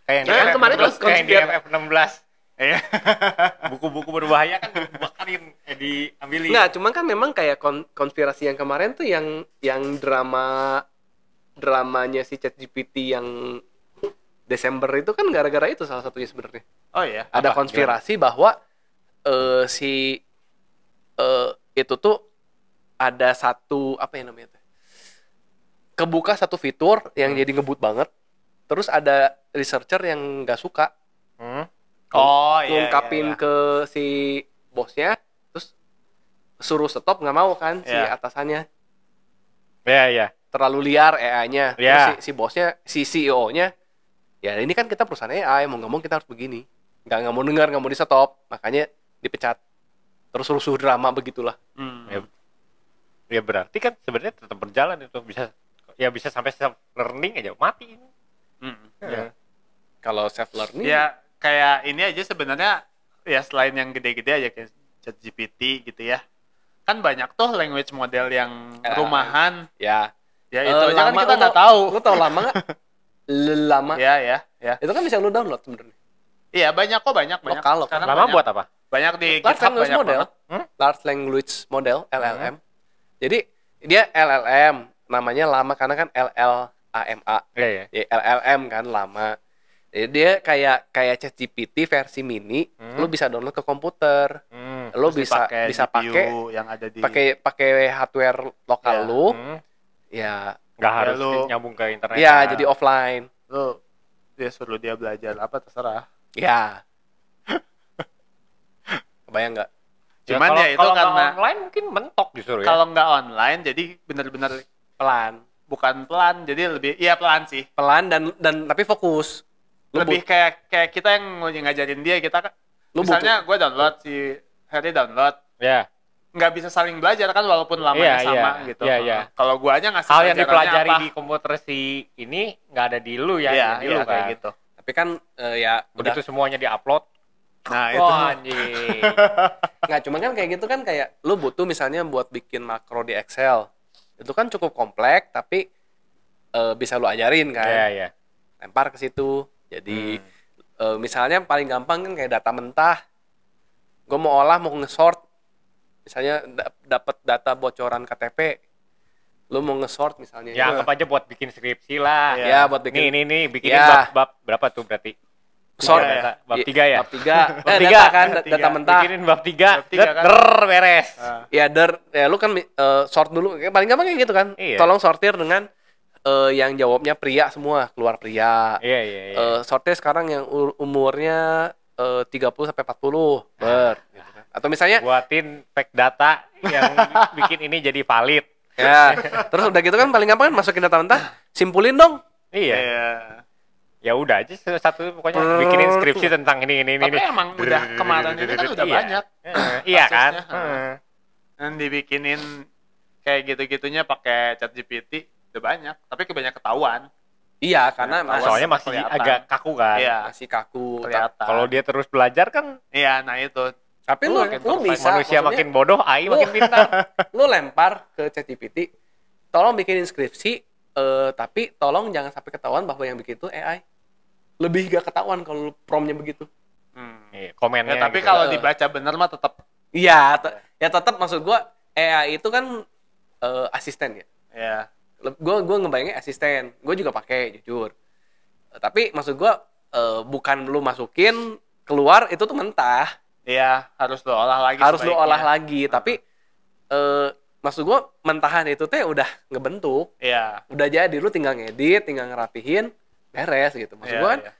Kayak Nah, di kemarin terus kayak di konspirasi. FF16. Iya. Buku-buku berbahaya kan dibakarin, diambilin. Nggak, cuman kan memang kayak konspirasi yang kemarin tuh yang dramanya si ChatGPT yang Desember itu kan gara-gara itu salah satunya sebenarnya. Oh iya. Ada Apa? konspirasi bahwa si itu tuh ada satu apa ya namanya tuh? Kebuka satu fitur yang jadi ngebut banget. Terus ada researcher yang nggak suka Oh iya. ngungkapin ke si bosnya, terus suruh stop nggak mau kan si Iya. atasannya. Iya. Terlalu liar AI-nya. Iya. Terus si bosnya, si CEO-nya, ya ini kan kita perusahaan AI, mau nggak mau kita harus begini. Nggak mau dengar, nggak mau di stop, makanya dipecat. Terus rusuh drama begitulah. Ya berarti kan sebenarnya tetap berjalan itu, bisa sampai self learning aja mati. Ya. Kalau self learning, Ya kayak ini aja sebenarnya ya selain yang gede-gede aja kayak ChatGPT gitu ya. Kan banyak tuh language model yang rumahan. ya. Ya itu aja kan Lama, kita nggak tahu. Lu tau lama nggak? Lama. Ya. Itu kan bisa lu download sebenarnya. Iya banyak kok banyak. Lokal. Sekarang Lama banyak. buat apa? Banyak di Large GitHub language banyak model. banget. Large language model LLM. Jadi dia LLM, namanya lama karena kan LLAMA. Iya. Ya, LLM kan lama. Jadi dia kayak ChatGPT versi mini, lu bisa download ke komputer. Lu Terus bisa GPU pakai yang ada di pakai hardware lokal Ya. lu. Ya, Nggak Ya, harus lu- nyambung ke internet. ya jadi offline. lu dia suruh dia belajar apa terserah. Ya. Kebayang nggak? Cuman kalau- ya itu kalau nggak karena- online mungkin mentok justru ya. Kalau nggak online jadi benar-benar Pelan. bukan pelan, jadi lebih iya pelan sih. Pelan dan tapi fokus. Lu Lebih kayak kita yang ngajarin dia, kita kan Lu misalnya gue download, si Harry download, Ya. nggak bisa saling belajar kan walaupun lamanya Iya, sama iya, gitu. iya, iya. Kalau gue aja ngasih Hal yang pelajarannya dipelajari apa. di komputer si ini nggak ada di lu ya, Iya, di iya lu kayak kan. gitu. tapi kan ya Begitu udah semuanya diupload, Nah, itu wah anjing. nggak cuma kan kayak gitu kan kayak lu butuh misalnya buat bikin makro di Excel itu kan cukup kompleks tapi bisa lu ajarin kan. Iya, iya. Lempar ke situ jadi misalnya paling gampang kan kayak data mentah gue mau olah mau nge-sort misalnya dapat data bocoran KTP lu mau nge-sort misalnya Ya anggap aja buat bikin skripsi lah. ya buat bikin Nih bikinin Ya. bab berapa tuh berarti? sort Data, bab 3 ya? bab 3 Bab tiga. data kan Bab tiga. data mentah Bikinin bab 3, Bab tiga kan? beres. ya lu kan sort dulu paling gampang kayak gitu kan. Iya. Tolong sortir dengan yang jawabnya pria semua keluar pria. Iya. Sortir sekarang yang umurnya 30 sampai 40 gitu kan. Atau misalnya Buatin fake data yang bikin ini jadi valid. ya terus udah gitu kan paling gampang kan masukin data mentah simpulin dong. Iya. Iya. Ya udah aja satu pokoknya bikinin skripsi tentang ini. Tapi emang udah kemarin ini kan udah Iya. banyak. Iya kan? Kasusnya. Dan dibikinin kayak gitu-gitunya pakai ChatGPT udah banyak, tapi kebanyakan ketahuan. Iya karena Nah, Soalnya masih kelihatan. agak kaku kan. Iya, masih kaku. kelihatan. Kalau dia terus belajar kan Iya, nah itu. Tapi lu makin bisa manusia maksudnya, makin bodoh, AI Lu- makin pintar. lu lempar ke ChatGPT tolong bikin skripsi tapi tolong jangan sampai ketahuan bahwa yang bikin itu AI. Lebih gak ketahuan kalau promptnya begitu. Iya, komennya. Ya, tapi gitu. kalau dibaca bener mah tetap Iya, ya tetap maksud gua AI itu kan asisten ya. ya. Gua ngebayangin asisten. Gua juga pakai jujur. Tapi maksud gua bukan lu masukin keluar itu tuh mentah. Iya, harus lo olah lagi. Harus lu sebaiknya. olah lagi, tapi maksud gua mentahan itu teh udah ngebentuk. Iya. Udah jadi lu tinggal ngedit, tinggal ngerapihin, beres gitu. Maksud Iya, gua kan iya.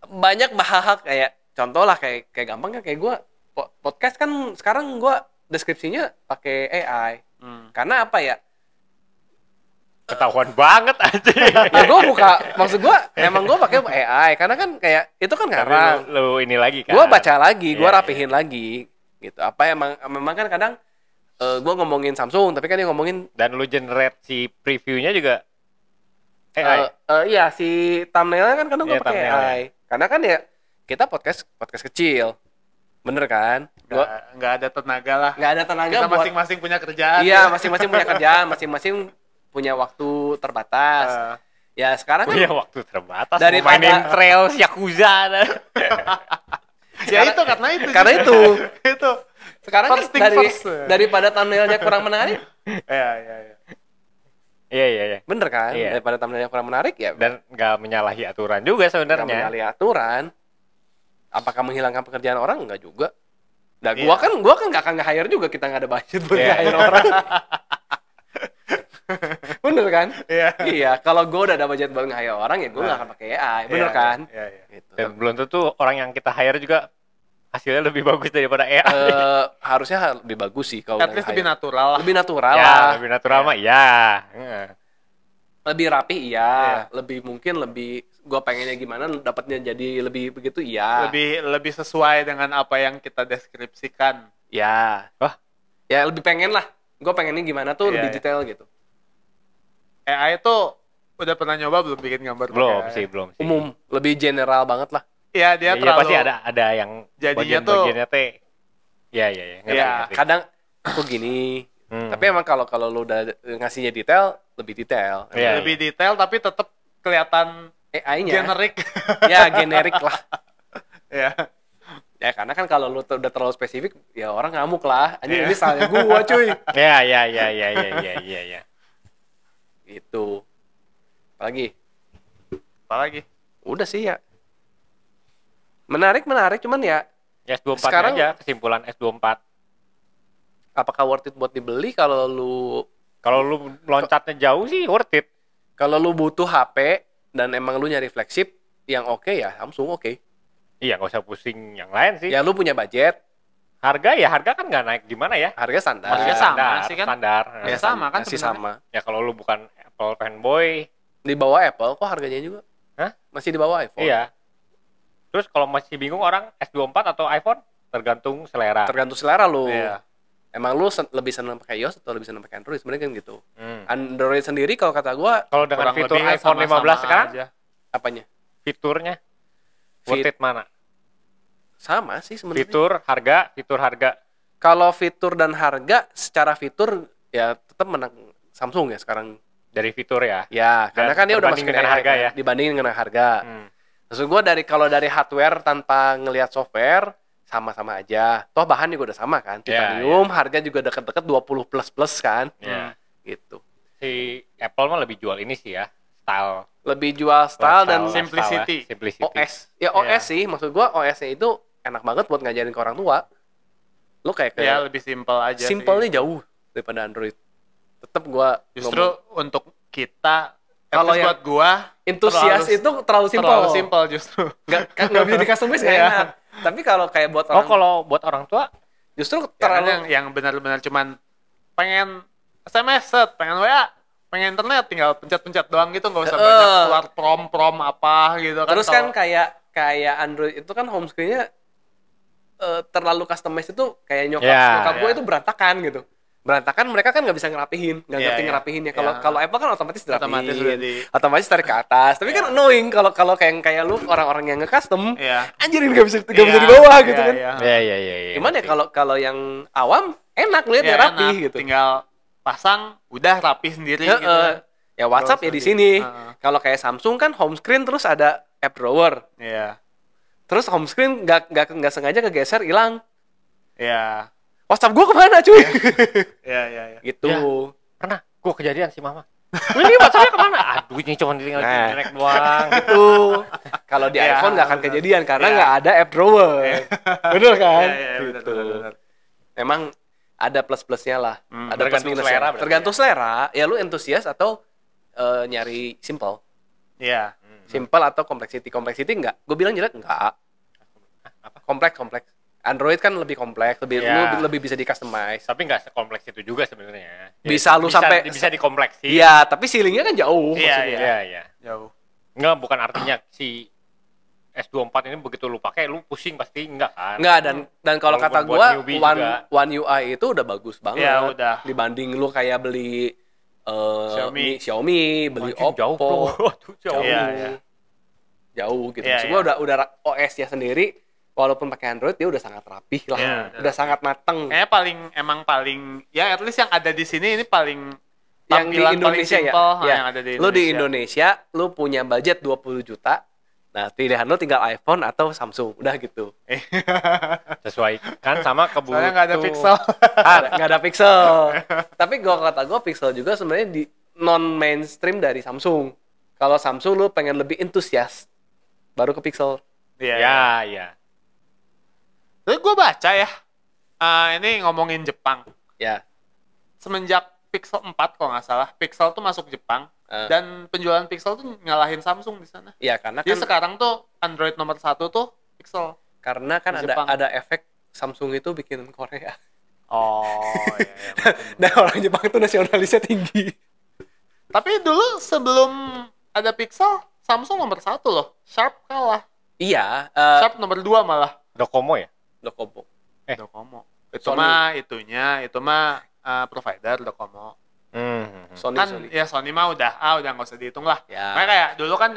banyak hal-hal kayak contoh lah kayak gampang kan kayak gua podcast kan sekarang gua deskripsinya pakai AI. Karena apa ya? ketahuan banget aja. Ya gua buka maksud gua emang gua pakai AI karena kan kayak itu kan ngarang. Lu ini lagi kan. Gua baca lagi, gua Iya, rapihin lagi gitu. Apa memang kan kadang gua ngomongin Samsung tapi kan dia ngomongin Dan lu generate si previewnya juga AI. iya si thumbnailnya kan kadang Iya, gua pakai thumbnailnya. AI. Karena kan ya kita podcast kecil. Bener kan? Gua Nggak ada tenaga lah. nggak ada tenaga Kita buat masing-masing punya kerjaan. iya, masing-masing punya kerjaan, masing-masing punya waktu terbatas. Ya sekarang kan Punya waktu terbatas. Daripada- Mau mainin Trails, Yakuza. Ya itu karena itu. karena itu itu. sekarang kan First thing first. daripada thumbnailnya kurang menarik, Ya. Iya. bener kan? Iya. Daripada thumbnailnya kurang menarik ya Dan nggak menyalahi aturan juga nggak sebenarnya. menyalahi aturan. Apakah menghilangkan pekerjaan orang? Enggak juga. Nah, Iya. gua kan nggak akan nge-hire juga, kita nggak ada budget buat Iya. nge-hire orang. Bener kan? Iya. Iya, kalau gua udah ada budget buat nge-hire orang ya gua nggak akan pakai AI, bener kan? Iya. Gitu. Dan belum tentu orang yang kita hire juga hasilnya lebih bagus daripada AI. Harusnya lebih bagus sih kalau At least lebih natural lah. lebih natural Ya, lah, lebih natural mah iya. lebih rapi iya, Iya. lebih mungkin lebih gua pengennya gimana dapatnya jadi lebih begitu iya. Lebih sesuai dengan apa yang kita deskripsikan. Ya. Wah. Ya lebih pengen lah. Gua pengennya gimana tuh Iya, lebih iya. detail gitu. AI itu udah pernah nyoba belum bikin gambar pakai Belum AI? sih. Umum, lebih general banget lah. Iya, dia Ya, terlalu pasti ada yang Jadinya tuh- bagiannya teh. Iya. Ngerti, Iya, ngerti. Kadang aku gini. Tapi emang kalau lu udah ngasihnya detail, lebih detail. Iya. lebih detail tapi tetap kelihatan AI-nya generik. ya generik lah. Ya. Ya karena kan kalau lu udah terlalu spesifik, ya orang ngamuk lah. Anjing Iya. ini salahnya gua cuy. Iya. Gitu. Apalagi? Apalagi? Udah sih ya. Menarik cuman ya S24 Sekarang- aja kesimpulan S24. apakah worth it buat dibeli kalau Kalau lu loncatnya jauh sih worth it. lu butuh HP dan emang lu nyari flagship yang oke ya Samsung oke. Iya, nggak usah pusing yang lain sih. Ya lu punya budget, Harga kan nggak naik gimana ya? harga standar. Harga sama sih kan? Standar. Ya, sama kan masih sebenarnya. sama. Ya kalau lu bukan Apple fanboy, Di bawah Apple kok harganya juga. Hah? Masih di bawah iPhone. iya. Terus kalau masih bingung orang S24 atau iPhone, tergantung selera. Tergantung selera lu. Iya. Emang lu lebih senang pakai iOS atau lebih senang pakai Android? Sebenarnya kan gitu. Hmm. Android sendiri kalau kata gua Kalau dengan Kurang fitur lebih iPhone sama-sama 15 sekarang, aja. apanya? fiturnya worth it mana? Sama sih sebenarnya. Fitur harga. Kalau fitur dan harga, secara fitur ya tetap menang Samsung ya sekarang. Dari fitur ya. Ya, karena Dan kan dia udah berbanding masukin dengan AI harga kan, ya. dibandingin dengan harga. Hmm. Maksud gua kalau dari hardware tanpa ngelihat software sama-sama aja. Toh bahan juga udah sama kan. Ya, Titanium, harga juga deket-deket 20 plus kan. Ya. Gitu. Si Apple mah lebih jual ini sih ya, style. Lebih jual style dan Lifestyle, Simplicity. Simplicity. OS. Ya OS Iya. sih, maksud gua OS-nya itu enak banget buat ngajarin ke orang tua. Lu kayak Ya lebih simpel aja sih. simpelnya jauh daripada Android. Tetap gua Justru ngomong, untuk kita Kalau kalau yang buat gua entusias itu terlalu simpel. terlalu simpel justru. Nggak bisa di customize nggak Iya. enak. Tapi kalau kayak buat Oh, orang kalau buat orang tua, justru Jangan terlalu yang benar-benar cuman pengen SMS set, pengen WA, pengen internet tinggal pencet-pencet doang gitu, nggak usah banyak keluar prom apa gitu kan. terus kan Kalau- kayak Android itu kan home screen-nya terlalu customize itu kayak nyokap Ya, gue ya. itu berantakan gitu. Berantakan mereka kan nggak bisa ngerapihin, nggak Iya, ngerti iya. ngerapihinnya. Kalau Iya. kalau Apple kan otomatis otomatis dirapihin, udah di otomatis tarik ke atas. Tapi kan Iya. annoying kalau kayak lu orang-orang yang nge-custom, ya. anjirin nggak bisa di bawah gitu kan. ya. Gimana ya kalau yang awam enak lihatnya rapi gitu. Tinggal pasang udah rapi sendiri Heeh. gitu. Kan. Ya WhatsApp ya Terus di lagi. sini. Heeh. Kalau kayak Samsung kan home screen terus ada app drawer. Iya. Terus home screen nggak sengaja kegeser hilang. Iya. WhatsApp gua kemana cuy? Iya. Gitu. Ya. Pernah, gua kejadian sih mama. Ini WhatsApp-nya kemana? Aduh, ini cuma tinggal Nah. direct doang. Gitu. Kalau di Ya, iPhone nggak akan benar. kejadian karena Ya. nggak ada app drawer. Bener kan? Iya, Gitu. benar. Emang ada plus-plusnya lah. Ada plus tergantung minusnya. selera berarti Tergantung selera. Ya lu entusias atau nyari simple. Iya. Simple atau complexity. Complexity enggak. Gue bilang jelek enggak. Kompleks. Android kan lebih kompleks, Ya. lu lebih bisa di customize. Tapi nggak sekompleks itu juga sebenarnya. Ya, Bisa lu sampai- bisa dikompleksi. Iya, tapi ceilingnya kan jauh. Iya, maksudnya. Iya. Jauh. Nggak, bukan artinya si S24 ini begitu lu pakai lu pusing pasti enggak kan? Enggak, dan kalau Walaupun kata buat gua newbie One, juga. One UI itu udah bagus banget. Ya, udah. Dibanding lu kayak beli Xiaomi. beli Anjing, Oppo. jauh, bro. Waduh, jauh. Iya, iya. Jauh gitu. Iya, Maksud iya. gua udah OS-nya sendiri walaupun pakai Android dia udah sangat rapih lah. Iya, udah sangat mateng. Kayaknya paling ya at least yang ada di sini ini paling yang di tampilan paling Indonesia ya. simple, Ya. yang ada di Lu di Indonesia. Indonesia, lu punya budget 20 juta. Nah, pilihan lu tinggal iPhone atau Samsung. Udah gitu. Sesuai kan sama kebutuhan. Soalnya nggak ada pixel. Nggak ada Pixel. Tapi kata gue Pixel juga sebenarnya di non mainstream dari Samsung. Kalau Samsung lu pengen lebih entusias, baru ke Pixel. Iya. Ya. Terus gue baca ya, ini ngomongin Jepang. Ya. Semenjak Pixel 4 kalau nggak salah, Pixel tuh masuk Jepang. Dan penjualan Pixel tuh ngalahin Samsung di sana. Iya, karena Jadi kan sekarang tuh Android nomor 1 tuh Pixel. karena kan di Jepang. ada efek Samsung itu bikin Korea. Oh, iya. Dan orang Jepang itu nasionalisnya tinggi. Tapi dulu sebelum ada Pixel, Samsung nomor 1 loh. Sharp kalah. Iya, Sharp nomor 2 malah. Docomo ya? Docomo. Docomo. Itu Sony. mah provider Docomo. Sony. Ya Sony mah udah nggak usah dihitung lah. Ya. Makanya kayak dulu kan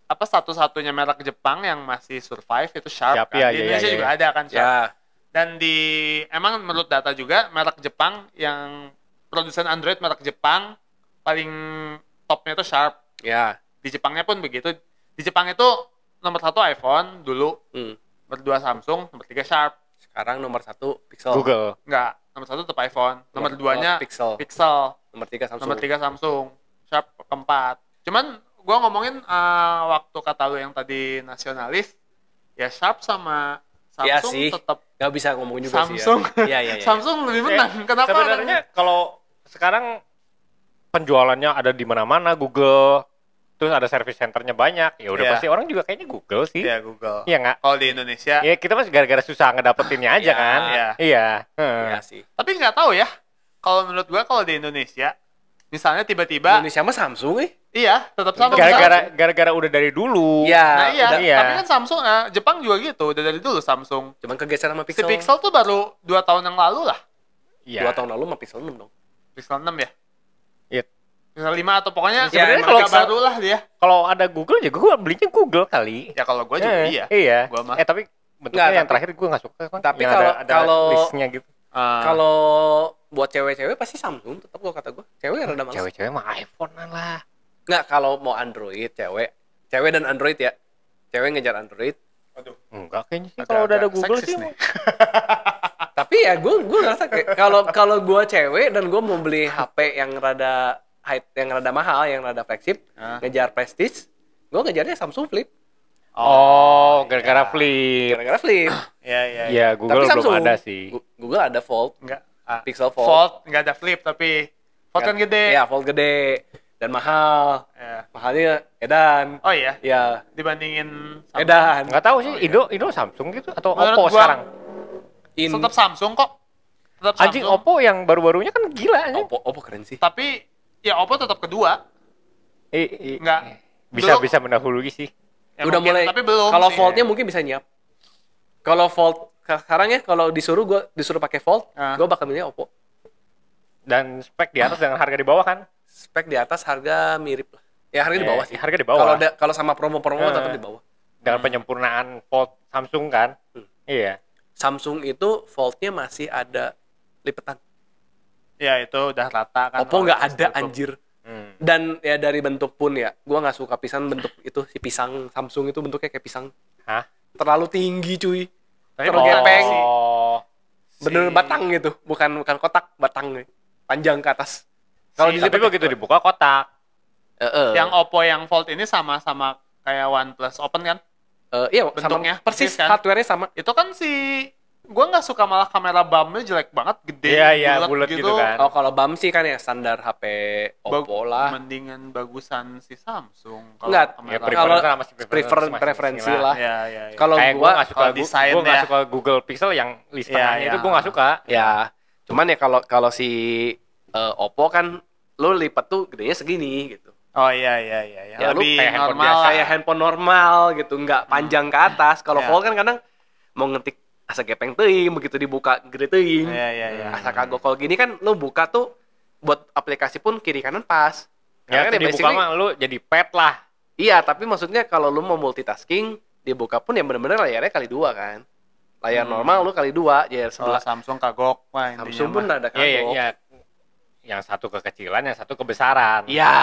satu-satunya merek Jepang yang masih survive itu Sharp. Sharp, Kan? ya, Di ya, Indonesia ya, juga ya. ada kan Sharp. Ya. Dan emang menurut data juga merek Jepang yang produsen Android merek Jepang paling topnya itu Sharp. Ya. Di Jepangnya pun begitu. Di Jepang itu nomor 1 iPhone dulu, nomor 2 Samsung, nomor 3 Sharp. Sekarang nomor 1 Pixel. Google. Enggak, nomor 1 tetap iPhone. Nomor Nomor 2-nya Pixel. Pixel. Nomor 3 Samsung. Nomor 3 Samsung. Sharp keempat. Cuman gua ngomongin waktu kata lu yang tadi nasionalis, ya Sharp sama Iya Samsung sih. tetap Nggak bisa ngomong juga Samsung. sih ya. Iya. Samsung lebih menang. Kenapa? Sebenarnya kalau sekarang penjualannya ada di mana-mana, Google, terus ada service centernya banyak, ya udah Iya. pasti orang juga kayaknya Google sih. Ya Google. Iya nggak? Kalau di Indonesia, Ya kita masih gara-gara susah ngedapetinnya aja Iya, kan. iya. Iya. Iya sih. tapi nggak tahu ya. Kalau menurut gua kalau di Indonesia, misalnya tiba-tiba, Indonesia mah Samsung iya tetap sama. Gara-gara udah dari dulu. Iya. Nah iya, udah- iya. tapi kan Samsung, Jepang juga gitu, udah dari dulu Samsung. Cuman kegeser sama Si Pixel. Pixel tuh baru 2 tahun yang lalu lah. Iya. 2 tahun lalu sama Pixel 6 dong. Pixel 6 ya? Iya. Pixel 5 atau pokoknya Sebenarnya kalau kalau- baru lah dia. Kalau ada Google ya gue belinya Google kali. Ya kalau gua juga iya. Iya. Gua mah. Tapi bentuknya Nggak, yang tapi- terakhir gue nggak suka kan. tapi Yang kalau- ada kalau- listnya gitu. Kalau buat cewek-cewek pasti Samsung tetap gua kata gua. Cewek rada males. Cewek-cewek mah iPhone-an lah. Nggak, kalau mau Android, cewek dan Android ya. Cewek ngejar Android. Aduh. Enggak kayaknya sih Agak- kalau udah ada agak Google seksis sih. nih. Tapi ya gue ngerasa kayak kalau gue cewek dan gue mau beli HP yang rada mahal, yang rada flagship, ngejar prestige, gue ngejarnya Samsung Flip. Oh, gara-gara Flip. Gara-gara Flip. Iya. Iya, Google Tapi Samsung, belum ada sih. Google ada Fold, Enggak. Pixel Fold. Fold enggak ada Flip tapi Fold kan gede. Iya, Fold gede dan mahal. Ya. Mahalnya edan. Oh iya, Ya, dibandingin Samsung. edan. Enggak tahu sih, Indo Samsung gitu atau Menurut Oppo gua- sekarang. Tetap Samsung kok. Tetap Anjing Samsung. Oppo yang baru-barunya kan gila anjing. Oppo keren sih. Tapi ya Oppo tetap kedua. Enggak. Belum. Bisa mendahului sih. Ya, Udah mungkin, mulai. tapi belum Kalau sih. Foldnya mungkin bisa nyiap. Kalau Fold sekarang ya, kalau disuruh pakai Fold, gue bakal milih Oppo. Dan spek di atas dengan harga di bawah kan? Spek di atas, harga mirip lah. Ya harga di bawah sih. Harga di bawah. Kalau sama promo-promo tetap di bawah. Dengan penyempurnaan Fold Samsung kan? Iya. Samsung itu Fold-nya masih ada lipetan. Ya itu udah rata kan. Oppo nggak ada Cukup. anjir. Dan ya dari bentuk pun ya, gue nggak suka pisan bentuk itu, si pisang Samsung itu bentuknya kayak pisang. Hah? Terlalu tinggi cuy. Tapi Terlalu gepeng. Oh. Bener batang gitu, bukan kotak, batang panjang ke atas. Kalau Tapi dilipat begitu dibuka kotak. Yang Oppo yang Fold ini sama-sama kayak OnePlus Open kan? iya, bentuknya sama, persis kan? hardware-nya sama. Itu kan gua nggak suka malah kamera BAM-nya jelek banget, gede, Iya, bulat gitu kan. Oh, kalau BAM sih kan ya standar HP Oppo lah. Mendingan bagusan si Samsung. Kalau Enggak, kamera. Ya Kalau preferensi preferensi masing-masing lah. Ya. Kalau Kayak gue gua nggak suka kalau desain gue nggak ya. suka Google Pixel yang list tengahnya Iya, itu iya. gue nggak suka. ya, cuman ya kalau si Oppo kan lo lipat tuh gedenya segini gitu. Oh iya. Ya, lu Lebih kayak handphone normal biasa lah. Kayak handphone normal gitu, nggak panjang ke atas. Kalau Ya. Fold kan kadang mau ngetik asa gepeng teuing, begitu dibuka gede teuing. Iya. Asa kagok. Kalau gini kan lo buka tuh buat aplikasi pun kiri kanan pas. Ya, Karena kan dibuka basically- mah lu jadi pet lah. Iya, tapi maksudnya kalau lu mau multitasking, dibuka pun ya bener-bener layarnya kali 2 kan. Layar normal lu kali 2, ya Kalau sebelah. Samsung kagok, wah intinya Samsung pun mah. ada Iya, kagok. iya. yang satu kekecilan, yang satu kebesaran. Iya.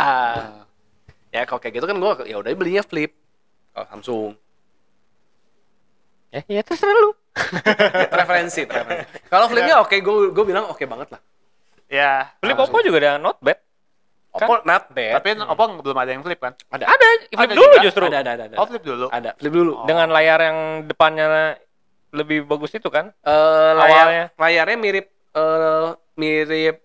Ya kalau kayak gitu kan gue ya udah belinya flip. Kalau Samsung. Ya terserah lu. Preferensi. Kalau flipnya oke, gue bilang oke banget lah. Ya. Flip Oppo juga ada not bad. Oppo not bad. Tapi Oppo belum ada yang flip kan? Ada. Flip Ada dulu juga? justru. Ada. Oh, flip dulu. Ada. Flip dulu. Oh. Dengan layar yang depannya lebih bagus itu kan? Layarnya mirip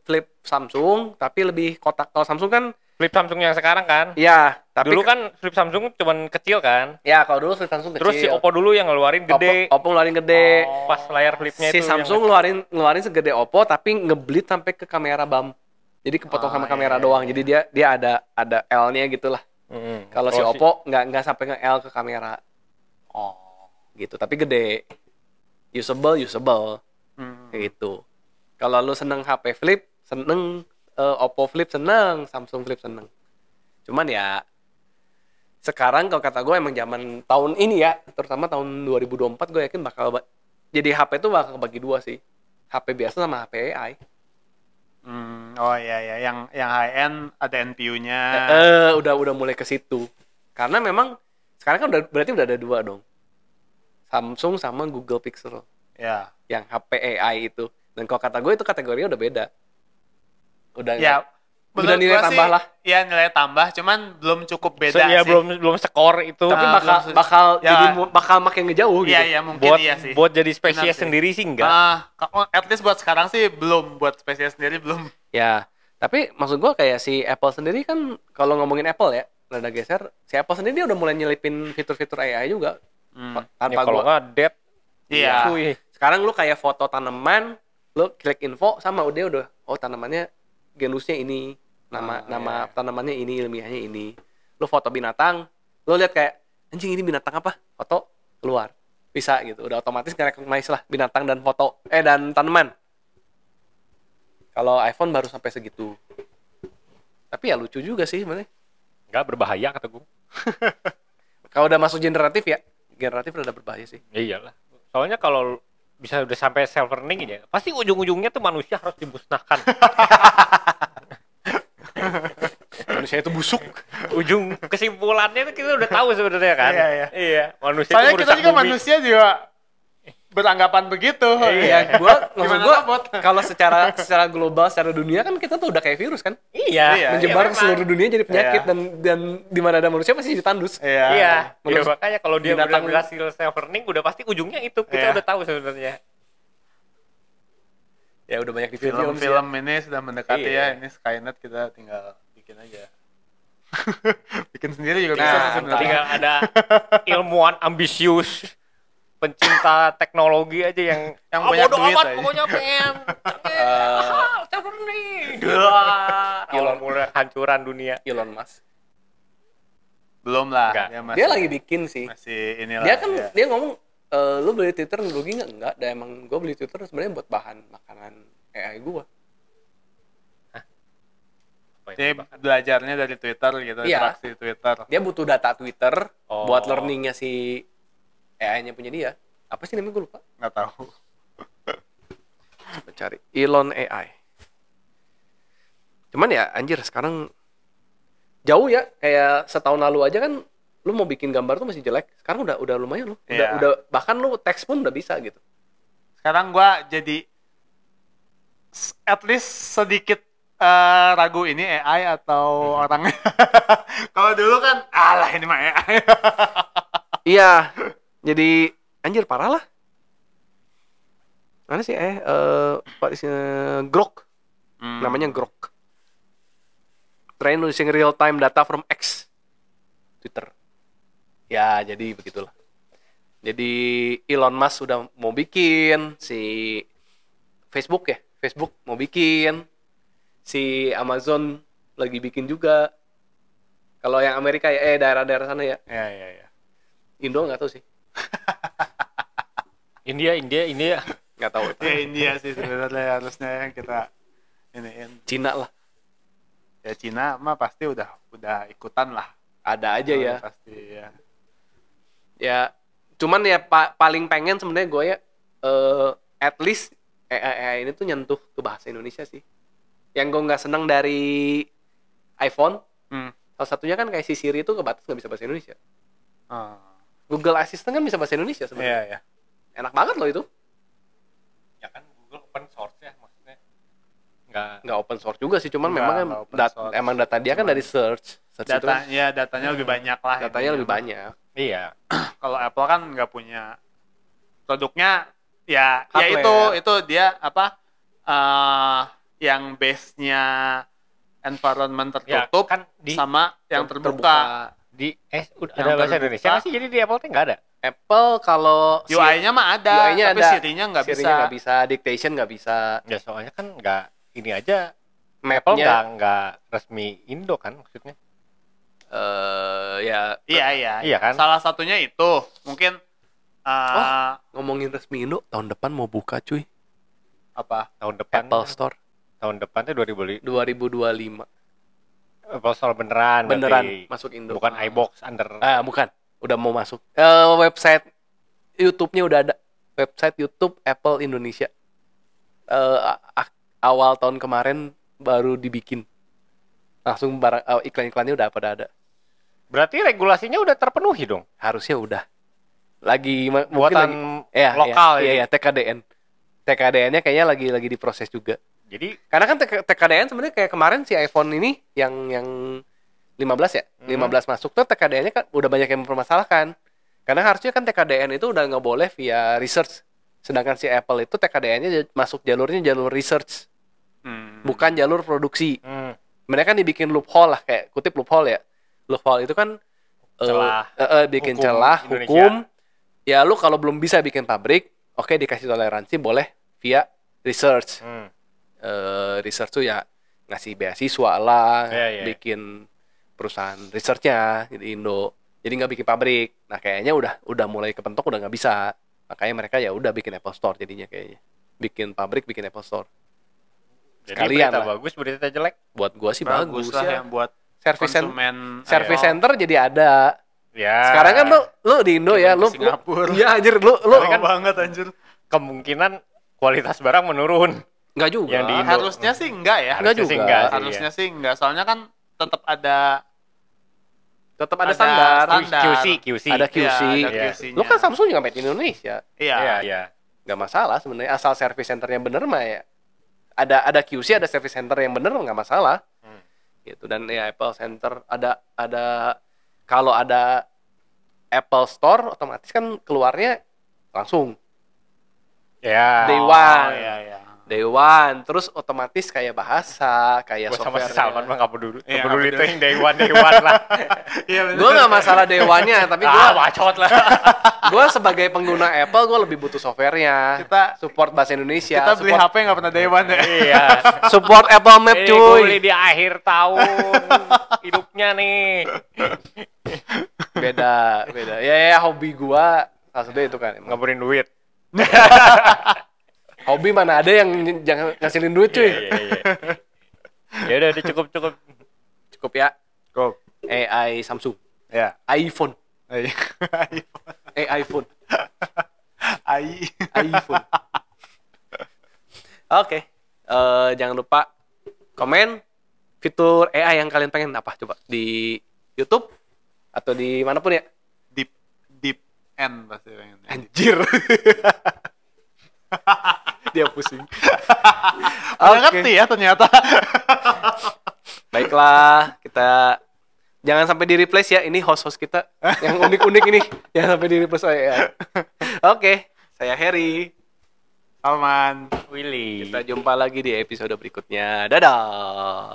flip Samsung tapi lebih kotak. Kalau Samsung kan Flip Samsung yang sekarang kan? ya, tapi Dulu kan flip Samsung cuman kecil kan? ya kalau dulu flip Samsung kecil. Terus si Oppo dulu yang ngeluarin gede. Oppo ngeluarin gede. Pas layar flipnya Si itu Samsung ngeluarin segede Oppo tapi ngeblit sampai ke kamera bump. Jadi kepotong sama kamera doang. Jadi dia ada L-nya gitu lah. Kalau si Oppo nggak sampai nge L ke kamera. Oh. Gitu, tapi gede. Usable. Kayak gitu. Kalau lu seneng HP flip, seneng Oppo flip seneng, Samsung flip seneng. Cuman ya sekarang kalau kata gue emang zaman tahun ini ya, terutama tahun 2024 gue yakin jadi HP itu bakal bagi dua sih. HP biasa sama HP AI. Oh iya, yang high end ada NPU-nya. Udah mulai ke situ. Karena memang sekarang kan berarti udah ada dua dong. Samsung sama Google Pixel. Ya. Yang HP AI itu. Dan kalau kata gue itu kategorinya udah beda. Udah nilai tambah lah. Iya, nilai tambah, cuman belum cukup beda ya, sih. belum skor itu. Tapi bakal makin ngejauh gitu. Iya, mungkin iya sih. Buat jadi spesies Benar sih. sendiri sih enggak. At least buat sekarang sih belum, buat spesies sendiri belum. Ya, tapi maksud gue kayak si Apple sendiri kan kalau ngomongin Apple ya, rada geser, si Apple sendiri dia udah mulai nyelipin fitur-fitur AI juga. Tanpa Kalau nggak dead. Iya. Sekarang lu kayak foto tanaman, lu klik info sama udah tanamannya genusnya ini, nama tanamannya ini, ilmiahnya ini. Lu foto binatang, lu lihat kayak anjing ini binatang apa? Foto keluar. Bisa gitu. Udah otomatis nge-recognize lah binatang dan foto dan tanaman. Kalau iPhone baru sampai segitu. Tapi ya lucu juga sih sebenarnya. Nggak berbahaya kata gue. Kalau udah masuk generatif ya, generatif udah berbahaya sih. Iyalah. Soalnya kalau bisa udah sampai self learning ya, pasti ujung-ujungnya tuh manusia harus dimusnahkan. Manusia itu busuk. Ujung kesimpulannya itu kita udah tahu sebenarnya kan. Iya. Manusia Soalnya itu kita merusak juga bumi. manusia juga beranggapan begitu. Iya, maksud gua Bot? kalau secara global, secara dunia kan kita tuh udah kayak virus kan. Iya. Menyebar iya, ke seluruh dunia jadi penyakit dan di mana ada manusia pasti ditandus. Iya. Menurut- Makanya kalau dia udah binatang- berhasil self learning udah pasti ujungnya itu kita Iya. udah tahu sebenarnya. Ya udah banyak di film Film ini sudah mendekati Iya. ya. Ini Skynet kita tinggal bikin aja. Bikin sendiri juga bisa Nah, sih sebenarnya. Tinggal ada ilmuwan ambisius pencinta teknologi aja yang banyak bodo duit amat aja. pokoknya pengen self learning. Awal mulai hancuran dunia. Elon Musk. Belum lah. Enggak. Dia Dia lagi bikin sih. masih inilah. Dia kan ya. dia ngomong lu beli Twitter rugi nggak? Enggak. Dan emang gue beli Twitter sebenarnya buat bahan makanan AI gue. Dia belajarnya dari Twitter gitu, Iya. interaksi Twitter. Dia butuh data Twitter Oh. buat learningnya si AI-nya punya dia. Apa sih namanya gue lupa. Nggak tahu. Coba cari Elon AI. Cuman ya anjir sekarang jauh ya, kayak setahun lalu aja kan lu mau bikin gambar tuh masih jelek. Sekarang udah lumayan loh. Iya. Udah bahkan lu teks pun udah bisa gitu. Sekarang gua jadi at least sedikit ragu ini AI atau orangnya. Kalau dulu kan alah ini mah AI. Iya. Jadi anjir parah lah. Mana sih Grok. Namanya Grok. Train using real time data from X Twitter. Ya, jadi begitulah. Jadi Elon Musk sudah mau bikin, si Facebook ya, Facebook mau bikin, si Amazon lagi bikin juga. Kalau yang Amerika ya, daerah-daerah sana ya. Ya. Indo nggak tahu sih, India nggak tahu. Ya India sih sebenarnya harusnya yang kita iniin. Cina lah, Ya Cina mah pasti udah ikutan lah. ada aja ya. Pasti ya. Ya, cuman ya paling pengen sebenarnya gue ya, at least AI ini tuh nyentuh ke bahasa Indonesia sih. Yang gue nggak seneng dari iPhone, Hmm. salah satunya kan kayak si Siri itu kebatas nggak bisa bahasa Indonesia. Oh. Google Assistant kan bisa bahasa Indonesia Iya, sebenarnya. iya. Enak banget loh itu. Ya kan Google open source ya maksudnya. Nggak open source juga sih, cuman Nggak, memang kan nggak open source. emang data dia kan Cuman dari search itu kan Datanya lebih banyak lah. datanya intinya. lebih banyak. Iya. Kalau Apple kan nggak punya produknya, ya Hardware. itu dia apa yang base-nya environment Ya, tertutup kan di sama yang terbuka. di udah Yang ada bahasa terbuka. Indonesia nggak sih? Jadi di Apple tuh nggak ada. Apple kalau UI-nya mah ada, UI-nya tapi ada. Siri-nya nggak bisa. Siri-nya nggak bisa, dictation nggak bisa, Ya soalnya kan nggak ini aja. Apple mapnya nggak resmi Indo kan maksudnya. ya Iya. Iya kan? Salah satunya itu mungkin ngomongin resmi Indo tahun depan mau buka cuy apa? Tahun depan. Apple Store Tahun depan tuh 2025 Apple Store beneran. beneran berarti. masuk Indo. Bukan iBox under. Bukan, udah mau masuk. Website YouTube-nya udah ada. Website YouTube Apple Indonesia. Awal tahun kemarin baru dibikin. Langsung iklan-iklannya udah pada ada. Berarti regulasinya udah terpenuhi dong. Harusnya udah. Lagi mungkin Buatan lagi, lokal iya, TKDN. TKDN-nya kayaknya lagi diproses juga. Jadi Karena kan TKDN sebenarnya kayak kemarin si iPhone ini yang 15 ya, 15 masuk tuh TKDN-nya kan udah banyak yang mempermasalahkan. Karena harusnya kan TKDN itu udah nggak boleh via research. Sedangkan si Apple itu TKDN-nya masuk jalurnya jalur research, bukan jalur produksi. Mereka kan dibikin loophole lah, kayak kutip loophole ya. Loophole itu kan Celah bikin hukum celah Indonesia. hukum. Ya lu kalau belum bisa bikin pabrik, oke dikasih toleransi boleh via research. Research tuh ya ngasih beasiswa lah, Iya. bikin perusahaan researchnya di Indo. Jadi nggak bikin pabrik. Nah kayaknya udah mulai kepentok, udah nggak bisa. Makanya mereka ya udah bikin Apple Store jadinya kayaknya. Bikin pabrik, bikin Apple Store. jadi Sekalian berita lah. bagus, berita jelek. Buat gua sih bagus lah ya. yang buat Service konsumen Service Apple. center jadi ada. Ya. Sekarang kan lu di Indo ya, lu Singapura. iya anjir lu Jauh banget anjir. kemungkinan kualitas barang menurun. enggak juga. Yang di Indo. Harusnya sih enggak ya. Enggak Harusnya sih juga. enggak sih, Harusnya ya. sih enggak. Soalnya kan tetap ada standar. standar. QC. Ada QC. Iya, ada Iya. QC-nya. Lu kan Samsung juga made in Indonesia. Iya. Iya. Nggak masalah sebenarnya, asal service centernya bener mah ya. Ada QC, ada service center yang bener nggak masalah. Gitu. Dan ya Apple Center ada kalau ada Apple Store otomatis kan keluarnya langsung Ya. Day one. Iya. Day one, terus otomatis kayak bahasa, kayak Gua sama software. si Salman mah nggak peduli. Iya, Nggak peduli nggak itu yang day one lah. Iya benar. Gue nggak masalah Day one-nya, tapi Bacot lah. gue sebagai pengguna Apple gue lebih butuh softwarenya. Kita- support bahasa Indonesia. Kita beli support, HP nggak pernah day one ya. Iya. support Apple Map Ini gua beli cuy. di akhir tahun hidupnya nih. Beda. Ya hobi gue salah satunya itu kan. Emang. Ngaburin duit. Hobi mana ada yang jangan ngasilin duit cuy. Iya. Ya udah cukup. Cukup ya. Go. AI Samsung. Ya. iPhone. iPhone. iPhone. Oke. Jangan lupa komen fitur AI yang kalian pengen apa coba di YouTube atau di manapun ya. Deep end pasti pengen. Anjir. Dia pusing. Udah ngerti ya ternyata. Baiklah, kita jangan sampai di replace ya. Ini host-host kita yang unik-unik ini. Jangan sampai di replace saya. Oke, saya Harry. Salman. Willy. Kita jumpa lagi di episode berikutnya. Dadah.